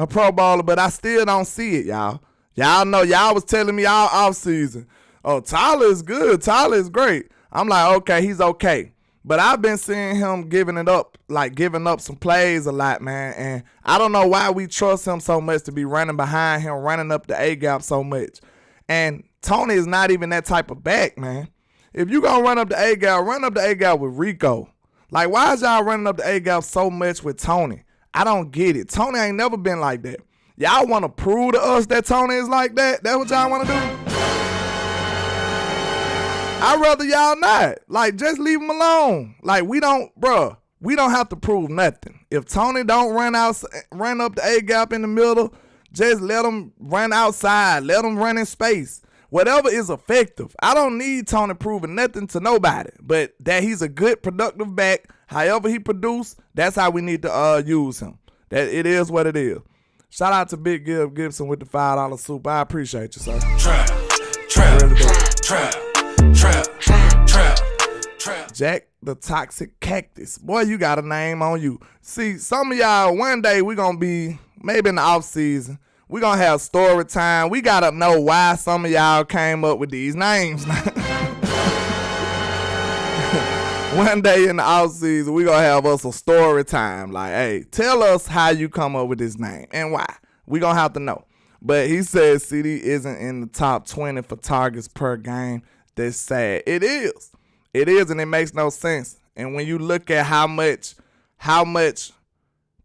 Pro Bowler, but I still don't see it, y'all. Y'all know, y'all was telling me all offseason, oh, Tyler is good. Tyler is great. I'm like, okay, he's okay. But I've been seeing him giving up some plays a lot, man. And I don't know why we trust him so much to be running behind him, running up the A-gap so much. And Tony is not even that type of back, man. If you gonna run up the A-gap with Rico. Like, why is y'all running up the A-gap so much with Tony? I don't get it. Tony ain't never been like that. Y'all want to prove to us that Tony is like that? That's what y'all want to do? I'd rather y'all not. Like, just leave him alone. Like, we don't have to prove nothing. If Tony don't run up the A-gap in the middle, just let him run outside. Let him run in space. Whatever is effective. I don't need Tony proving nothing to nobody. But that he's a good, productive back. However he produce, that's how we need to use him. That it is what it is. Shout out to Big Gibson with the $5 super. I appreciate you, sir. Trap. Jack the Toxic Cactus. Boy, you got a name on you. See, some of y'all, one day we gonna be, maybe in the off season, we gonna have story time. We gotta know why some of y'all came up with these names. One day in the off season, we gonna have us a story time. Like, hey, tell us how you come up with this name and why. We gonna have to know. But he says CD isn't in the top 20 for targets per game. That's sad. It is. It is, and it makes no sense. And when you look at how much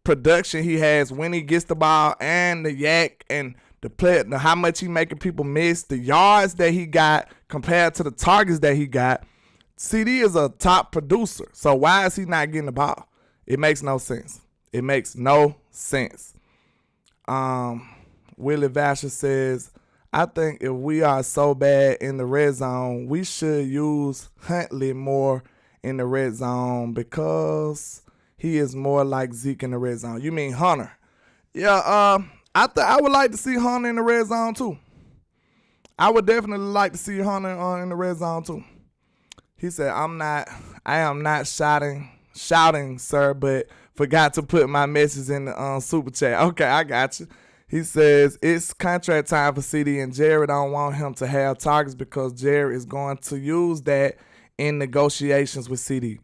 production he has when he gets the ball and the yak and the play, how much he making people miss, the yards that he got compared to the targets that he got, CD is a top producer. So why is he not getting the ball? It makes no sense. It makes no sense. Willie Vasher says, I think if we are so bad in the red zone, we should use Huntley more in the red zone because he is more like Zeke in the red zone. You mean Hunter? Yeah, I would like to see Hunter in the red zone too. I would definitely like to see Hunter in the red zone too. He said, I am not shouting, sir, but forgot to put my message in the super chat. Okay, I got you. He says, it's contract time for CD, and Jerry don't want him to have targets because Jerry is going to use that in negotiations with CD.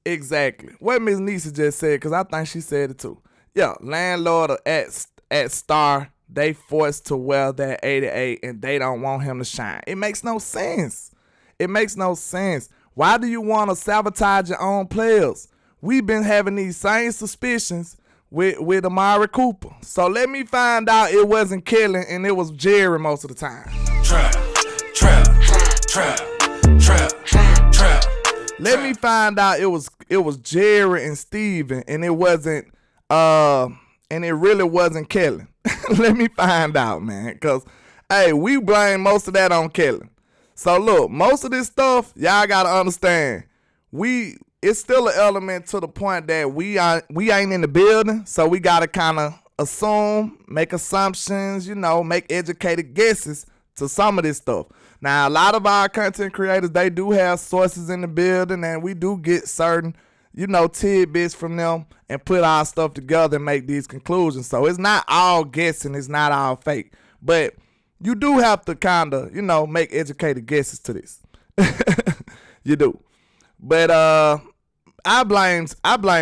Exactly. What Ms. Nisa just said, because I think she said it too. Yeah, landlord at Star, they forced to wear that 88, and they don't want him to shine. It makes no sense. It makes no sense. Why do you want to sabotage your own players? We've been having these same suspicions with Amari Cooper. So let me find out it wasn't Kellen and it was Jerry most of the time. Trap. Let me find out it was Jerry and Steven and it wasn't and it really wasn't Kellen. Let me find out, man. Cause hey, we blame most of that on Kellen. So look, most of this stuff, y'all gotta understand. It's still an element to the point that we ain't in the building, so we gotta kind of assume, make assumptions, make educated guesses to some of this stuff. Now, a lot of our content creators, they do have sources in the building, and we do get certain, tidbits from them and put our stuff together and make these conclusions. So it's not all guessing, it's not all fake, but you do have to kind of, make educated guesses to this. You do. But I blame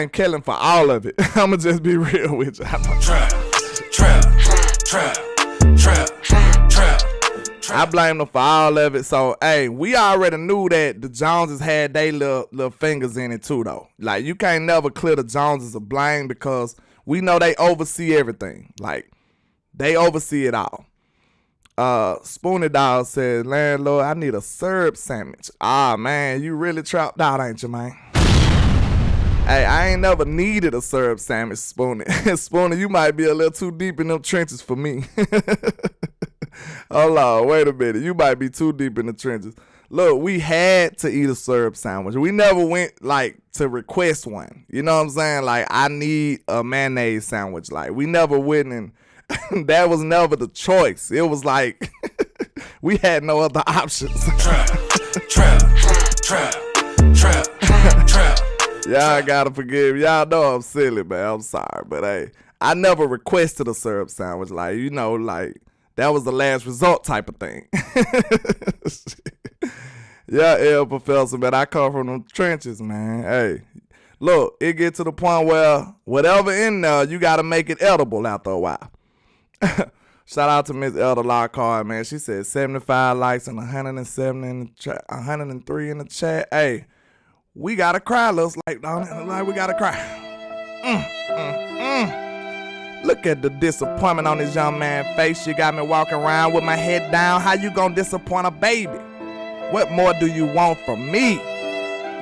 Kellen for all of it. I'ma just be real with you. Trap. I blame them for all of it. So hey, we already knew that the Joneses had their little fingers in it too, though. Like, you can't never clear the Joneses of blame because we know they oversee everything. Like, they oversee it all. Spoonie Dog says, landlord, I need a syrup sandwich. Ah, man, you really trapped out, ain't you, man? Hey, I ain't never needed a syrup sandwich, Spoonie. Spoonie, you might be a little too deep in them trenches for me. Hold on, wait a minute. You might be too deep in the trenches. Look, we had to eat a syrup sandwich. We never went, to request one. You know what I'm saying? Like, I need a mayonnaise sandwich. Like, we never went and that was never the choice. It was like, we had no other options. Trap. Y'all gotta forgive. Y'all know I'm silly, man. I'm sorry. But hey, I never requested a syrup sandwich. That was the last resort type of thing. Yeah, L Professor, man. I come from them trenches, man. Hey, look, it get to the point where whatever in there, you got to make it edible after a while. Shout out to Miss Elder Lockhart, man. She said 75 likes and 107 in the chat, 103 in the chat. Hey, we gotta cry, looks like, don't it? Like we gotta cry. Look at the disappointment on this young man's face. You got me walking around with my head down. How you gonna disappoint a baby? What more do you want from me?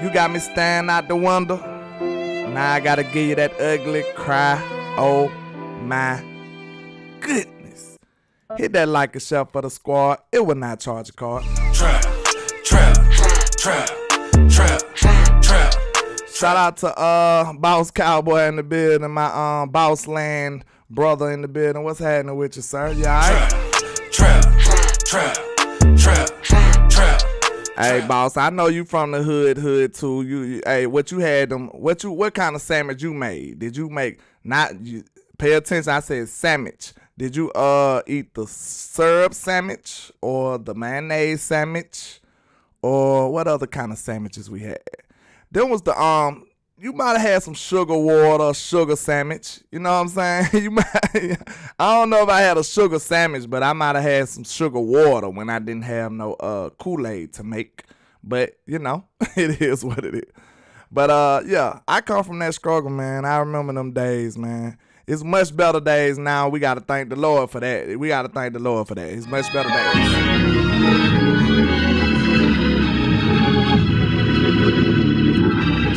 You got me staring out the window. Now I gotta give you that ugly cry. Oh my goodness. Hit that like and share for the squad. It will not charge a card. Trap, trap, trap, trap, trap. Shout out to Boss Cowboy in the building, my Boss Land brother in the building. What's happening with you, sir? You alright? Trap, trap, trap, trap. Hey, boss, I know you from the hood too. Hey, what you had them? What kind of sandwich you made? Did you make pay attention? I said sandwich. Did you eat the syrup sandwich or the mayonnaise sandwich or what other kind of sandwiches we had? Then was the you might have had some sugar water, sugar sandwich. You know what I'm saying? I don't know if I had a sugar sandwich, but I might have had some sugar water when I didn't have no Kool-Aid to make. But, you know, it is what it is. But, yeah, I come from that struggle, man. I remember them days, man. It's much better days now. We got to thank the Lord for that. It's much better days.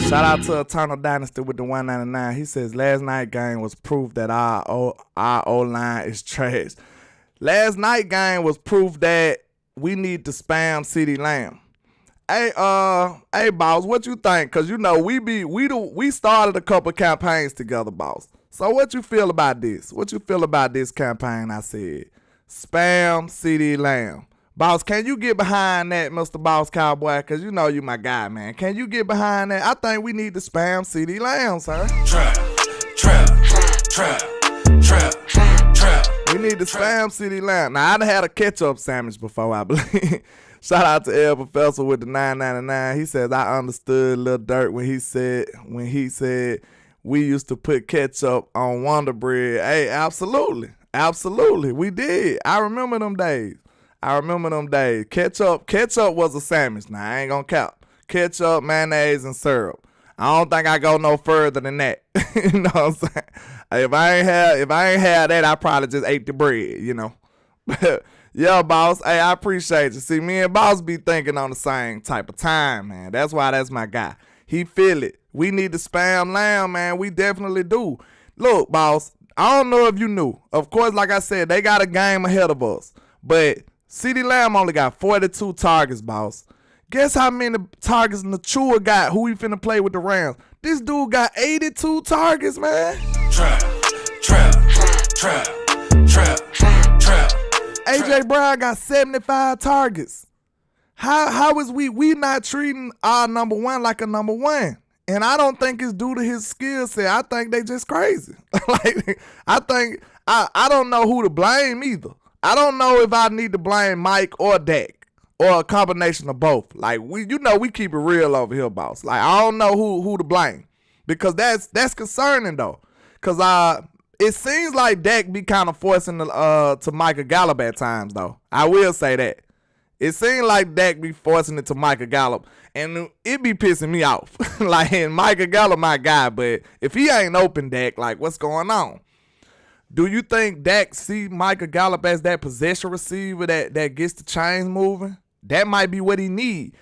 Shout out to Eternal Dynasty with the 199. He says last night game was proof that our O-line is trash. Last night game was proof that we need to spam CeeDee Lamb. Hey, boss, what you think? Cause you know we started a couple campaigns together, boss. So what you feel about this? What you feel about this campaign? I said spam CeeDee Lamb. Boss, can you get behind that, Mr. Boss Cowboy? Because you know you my guy, man. Can you get behind that? I think we need to spam CeeDee Lamb, sir. Trap, trap, trap, trap, trap. We need to spam CeeDee Lamb. Now, I done had a ketchup sandwich before, I believe. Shout out to L Professor with the 999. He says, I understood Lil Durk when he said we used to put ketchup on Wonder Bread. Hey, absolutely. Absolutely. We did. I remember them days. Ketchup was a sandwich. Now, I ain't gonna cap. Ketchup, mayonnaise, and syrup. I don't think I go no further than that. You know what I'm saying? If I ain't had that, I probably just ate the bread, you know. Yeah, boss. Hey, I appreciate you. See, me and boss be thinking on the same type of time, man. That's why that's my guy. He feel it. We need to spam Lamb, man. We definitely do. Look, boss, I don't know if you knew. Of course, like I said, they got a game ahead of us. But CeeDee Lamb only got 42 targets, boss. Guess how many targets Nachua got, who he finna play with the Rams? This dude got 82 targets, man. Trap, trap, trap, trap, trap. AJ Brown got 75 targets. How is we not treating our number one like a number one? And I don't think it's due to his skill set. I think they just crazy. I don't know who to blame either. I don't know if I need to blame Mike or Dak or a combination of both. Like we keep it real over here, boss. Like I don't know who to blame because that's concerning though. Cause it seems like Dak be kind of forcing to Micah Gallup at times though. I will say that. It seems like Dak be forcing it to Micah Gallup, and it be pissing me off. Like, and Micah Gallup my guy, but if he ain't open, Dak, like what's going on? Do you think Dak see Micah Gallup as that possession receiver that gets the chains moving? That might be what he need.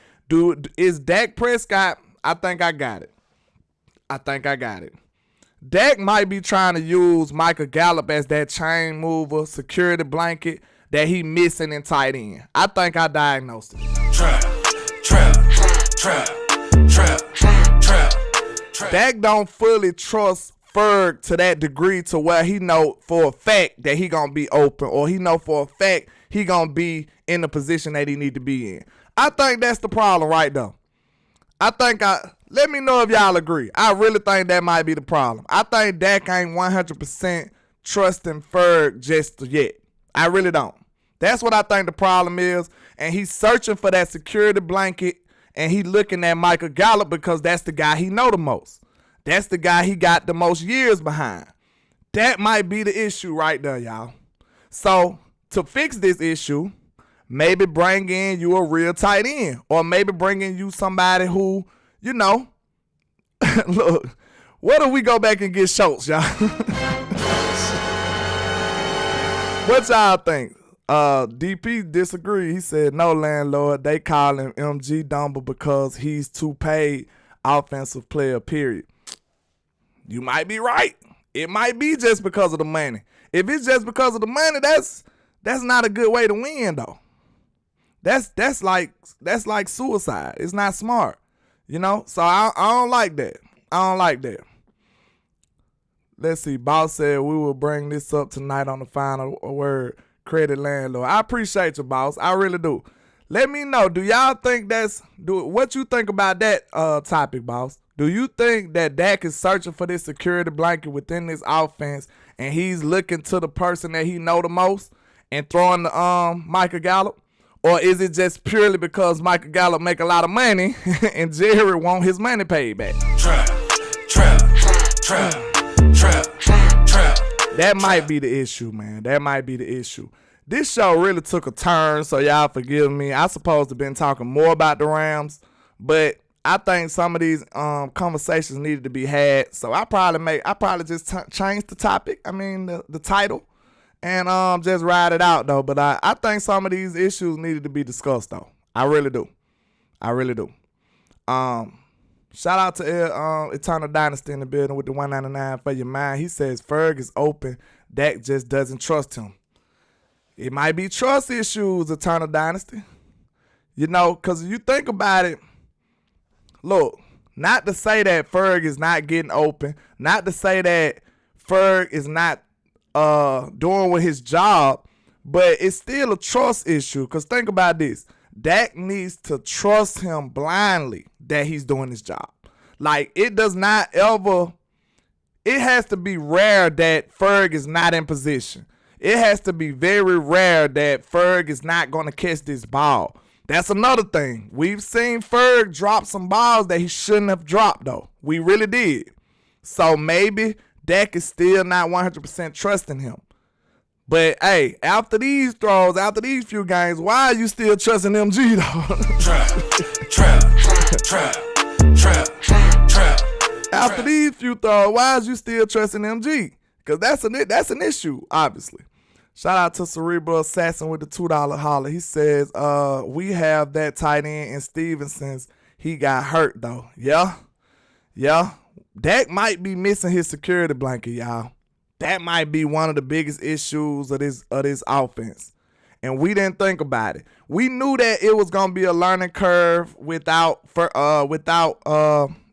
Is Dak Prescott? I think I got it. Dak might be trying to use Micah Gallup as that chain mover, security blanket that he missing in tight end. I think I diagnosed it. Trap, trap, trap, trap, trap. Dak don't fully trust Ferg to that degree to where he know for a fact that he gonna be open, or he know for a fact he gonna be in the position that he need to be in. I think that's the problem right there. Let me know if y'all agree. I really think that might be the problem. I think Dak ain't 100% trusting Ferg just yet. I really don't. That's what I think the problem is, and he's searching for that security blanket and he looking at Michael Gallup because that's the guy he know the most. That's the guy he got the most years behind. That might be the issue right there, y'all. So to fix this issue, maybe bring in you a real tight end, or maybe bring in you somebody who, you know, look, what if we go back and get Schultz, y'all? What y'all think? DP disagreed. He said, no, landlord, they call him MG Dumble because he's too paid offensive player, period. You might be right. It might be just because of the money. If it's just because of the money, that's not a good way to win, though. That's like suicide. It's not smart, you know. So I don't like that. I don't like that. Let's see. Boss said we will bring this up tonight on the final word. Credit landlord. I appreciate you, boss. I really do. Let me know. Do y'all think what you think about that topic, boss? Do you think that Dak is searching for this security blanket within this offense, and he's looking to the person that he know the most and throwing the Michael Gallup? Or is it just purely because Michael Gallup make a lot of money and Jerry want his money paid back? Trap. That might be the issue, man. That might be the issue. This show really took a turn, so y'all forgive me. I supposed to been talking more about the Rams, but I think some of these conversations needed to be had. So I probably just change the topic. I mean the title, and just ride it out though. But I think some of these issues needed to be discussed though. I really do. Shout out to Eternal Dynasty in the building with the 199 for your mind. He says Ferg is open. Dak just doesn't trust him. It might be trust issues, Eternal Dynasty. You know, because you think about it, look, not to say that Ferg is not getting open, not to say that Ferg is not doing with his job, but it's still a trust issue. Because think about this. Dak needs to trust him blindly that he's doing his job. Like, it has to be rare that Ferg is not in position. It has to be very rare that Ferg is not going to catch this ball. That's another thing. We've seen Ferg drop some balls that he shouldn't have dropped, though. We really did. So maybe Dak is still not 100% trusting him. But, hey, after these throws, after these few games, why are you still trusting MG, though? Trap. After these few throws, why is you still trusting MG? Because that's an issue, obviously. Shout out to Cerebral Assassin with the $2 holler. He says, we have that tight end in Stevenson's. He got hurt, though. Yeah. Dak might be missing his security blanket, y'all. That might be one of the biggest issues of this offense. And we didn't think about it. We knew that it was gonna be a learning curve without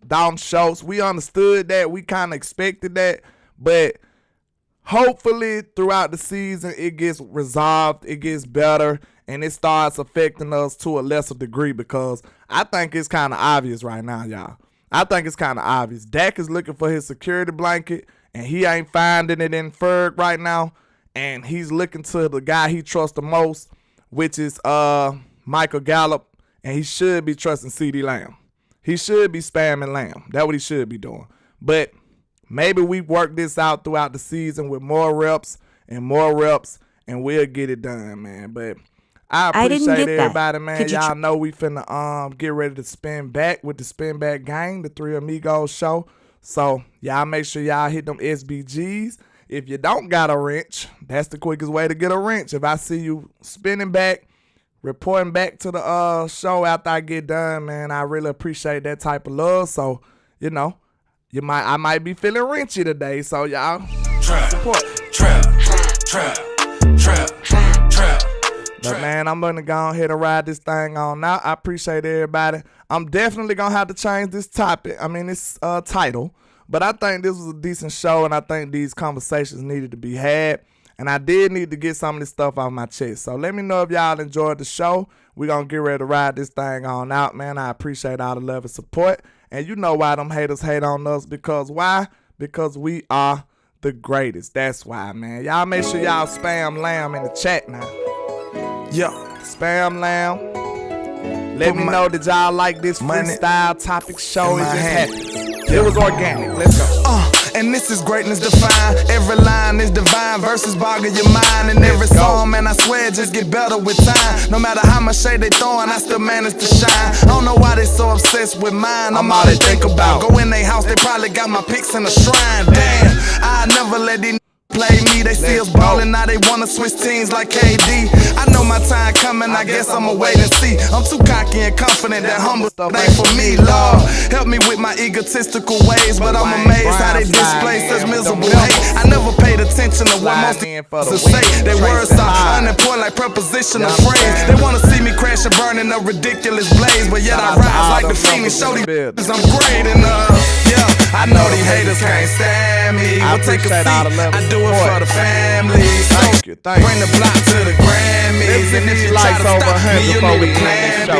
Dalton Schultz. We understood that. We kind of expected that. But hopefully throughout the season it gets resolved, it gets better, and it starts affecting us to a lesser degree, because I think it's kind of obvious right now, y'all. I think it's kind of obvious. Dak is looking for his security blanket, and he ain't finding it in Ferg right now. And he's looking to the guy he trusts the most, which is Michael Gallup. And he should be trusting CeeDee Lamb. He should be spamming Lamb. That's what he should be doing. But maybe we work this out throughout the season with more reps, and we'll get it done, man. But I appreciate everybody, man. Y'all know we finna get ready to spin back with the Spin Back Gang, the Three Amigos show. So y'all make sure y'all hit them SBGs. If you don't got a wrench, that's the quickest way to get a wrench. If I see you spinning back, reporting back to the show after I get done, man, I really appreciate that type of love. So, you know, I might be feeling wrenchy today. So y'all support. Trap. But man, I'm gonna go ahead and ride this thing on now. I appreciate everybody. I'm definitely gonna have to change this topic. I mean, this title. But I think this was a decent show, and I think these conversations needed to be had. And I did need to get some of this stuff off my chest. So let me know if y'all enjoyed the show. We're going to get ready to ride this thing on out, man. I appreciate all the love and support. And you know why them haters hate on us. Because why? Because we are the greatest. That's why, man. Y'all make sure y'all spam Lamb in the chat now. Yeah, spam Lamb. Let me know that y'all like this money freestyle topic show. in It my just hand. happened. It was organic. Let's go. And this is greatness defined. Every line is divine. Verses boggle your mind. And every Let's go. song, man, I swear, just get better with time. No matter how much shade they throwing, I still manage to shine. I don't know why they so obsessed with mine. I'm all they think about. Go in their house, they probably got my pics in a shrine. Damn, I never let these play me. They see us ballin', now they wanna switch teams like KD. I know my time coming, I guess I'ma wait and see. I'm too cocky and confident that humble stuff ain't for me, Lord. Help me with my egotistical ways, but I'm amazed how they display such miserable hate. I never paid attention to what most to say. They words are unimportant like prepositional phrase. They wanna see me crash and burn in a ridiculous blaze, but yet I rise like the Phoenix. Show these I'm great enough. Yeah, I know these haters can't stand me. We'll take a seat. I do it for the family. So bring the block to the Grammys. And if you try to stop me, you need a plan B.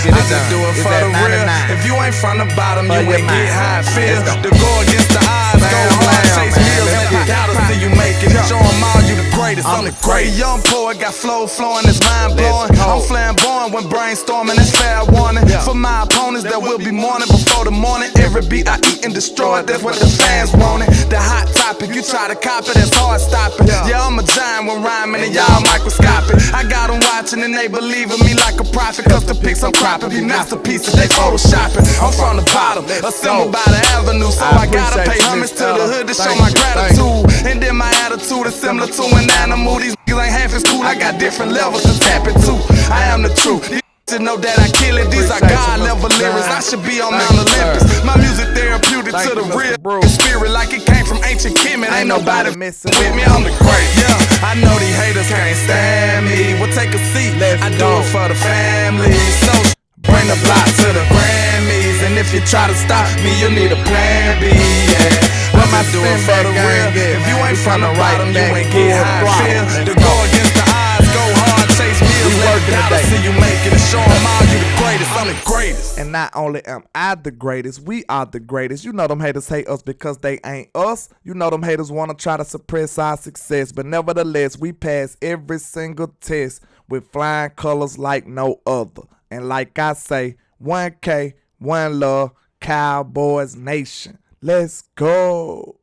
I just do it for the real. If you ain't from the bottom, you ain't get how it feel. To go against the odds, go hard, chase meals. Never doubt us till you make it. Show them all you the greatest. I'm the greatest. Young poet got flow flowing, it's mind blowing. I'm flamboyant when brainstorming, it's fair warning. For my opponents that will be mourning before the morning. Every beat I eat and destroy it, that's what the fans want it. The hot topic, you try to copy, that's hard stopping. Yeah, I'm a giant when rhyming and y'all microscopic. I got them watching and they believe in me like a prophet. Cause the pics I'm cropping be masterpieces, they photoshopping. I'm from the bottom, assembled by the avenue. So I gotta pay homage to the hood to show my gratitude. And then my attitude is similar to an animal. These niggas ain't half as cool, I got different levels to tap into. I am the truth. To know that I kill it, these are God level lyrics. I should be on Mount Olympus. My music therapeutic to the real spirit, like it came from ancient Kemet. Ain't nobody messing with me, I'm the great. Yeah, I know these haters can't stand me. We'll take a seat, I do it for the family. So bring the block to the Grammys. And if you try to stop me, you need a plan B. Yeah, I'ma do it for the real. If you ain't from the bottom, you ain't get how it feel. To go against the odds, go hard, chase meals. Let doubt see you make it and show them all you the greatest. I'm the greatest. And not only am I the greatest, we are the greatest. You know them haters hate us because they ain't us. You know them haters want to try to suppress our success. But nevertheless, we pass every single test with flying colors like no other. And like I say, 1K, one love, Cowboys Nation. Let's go.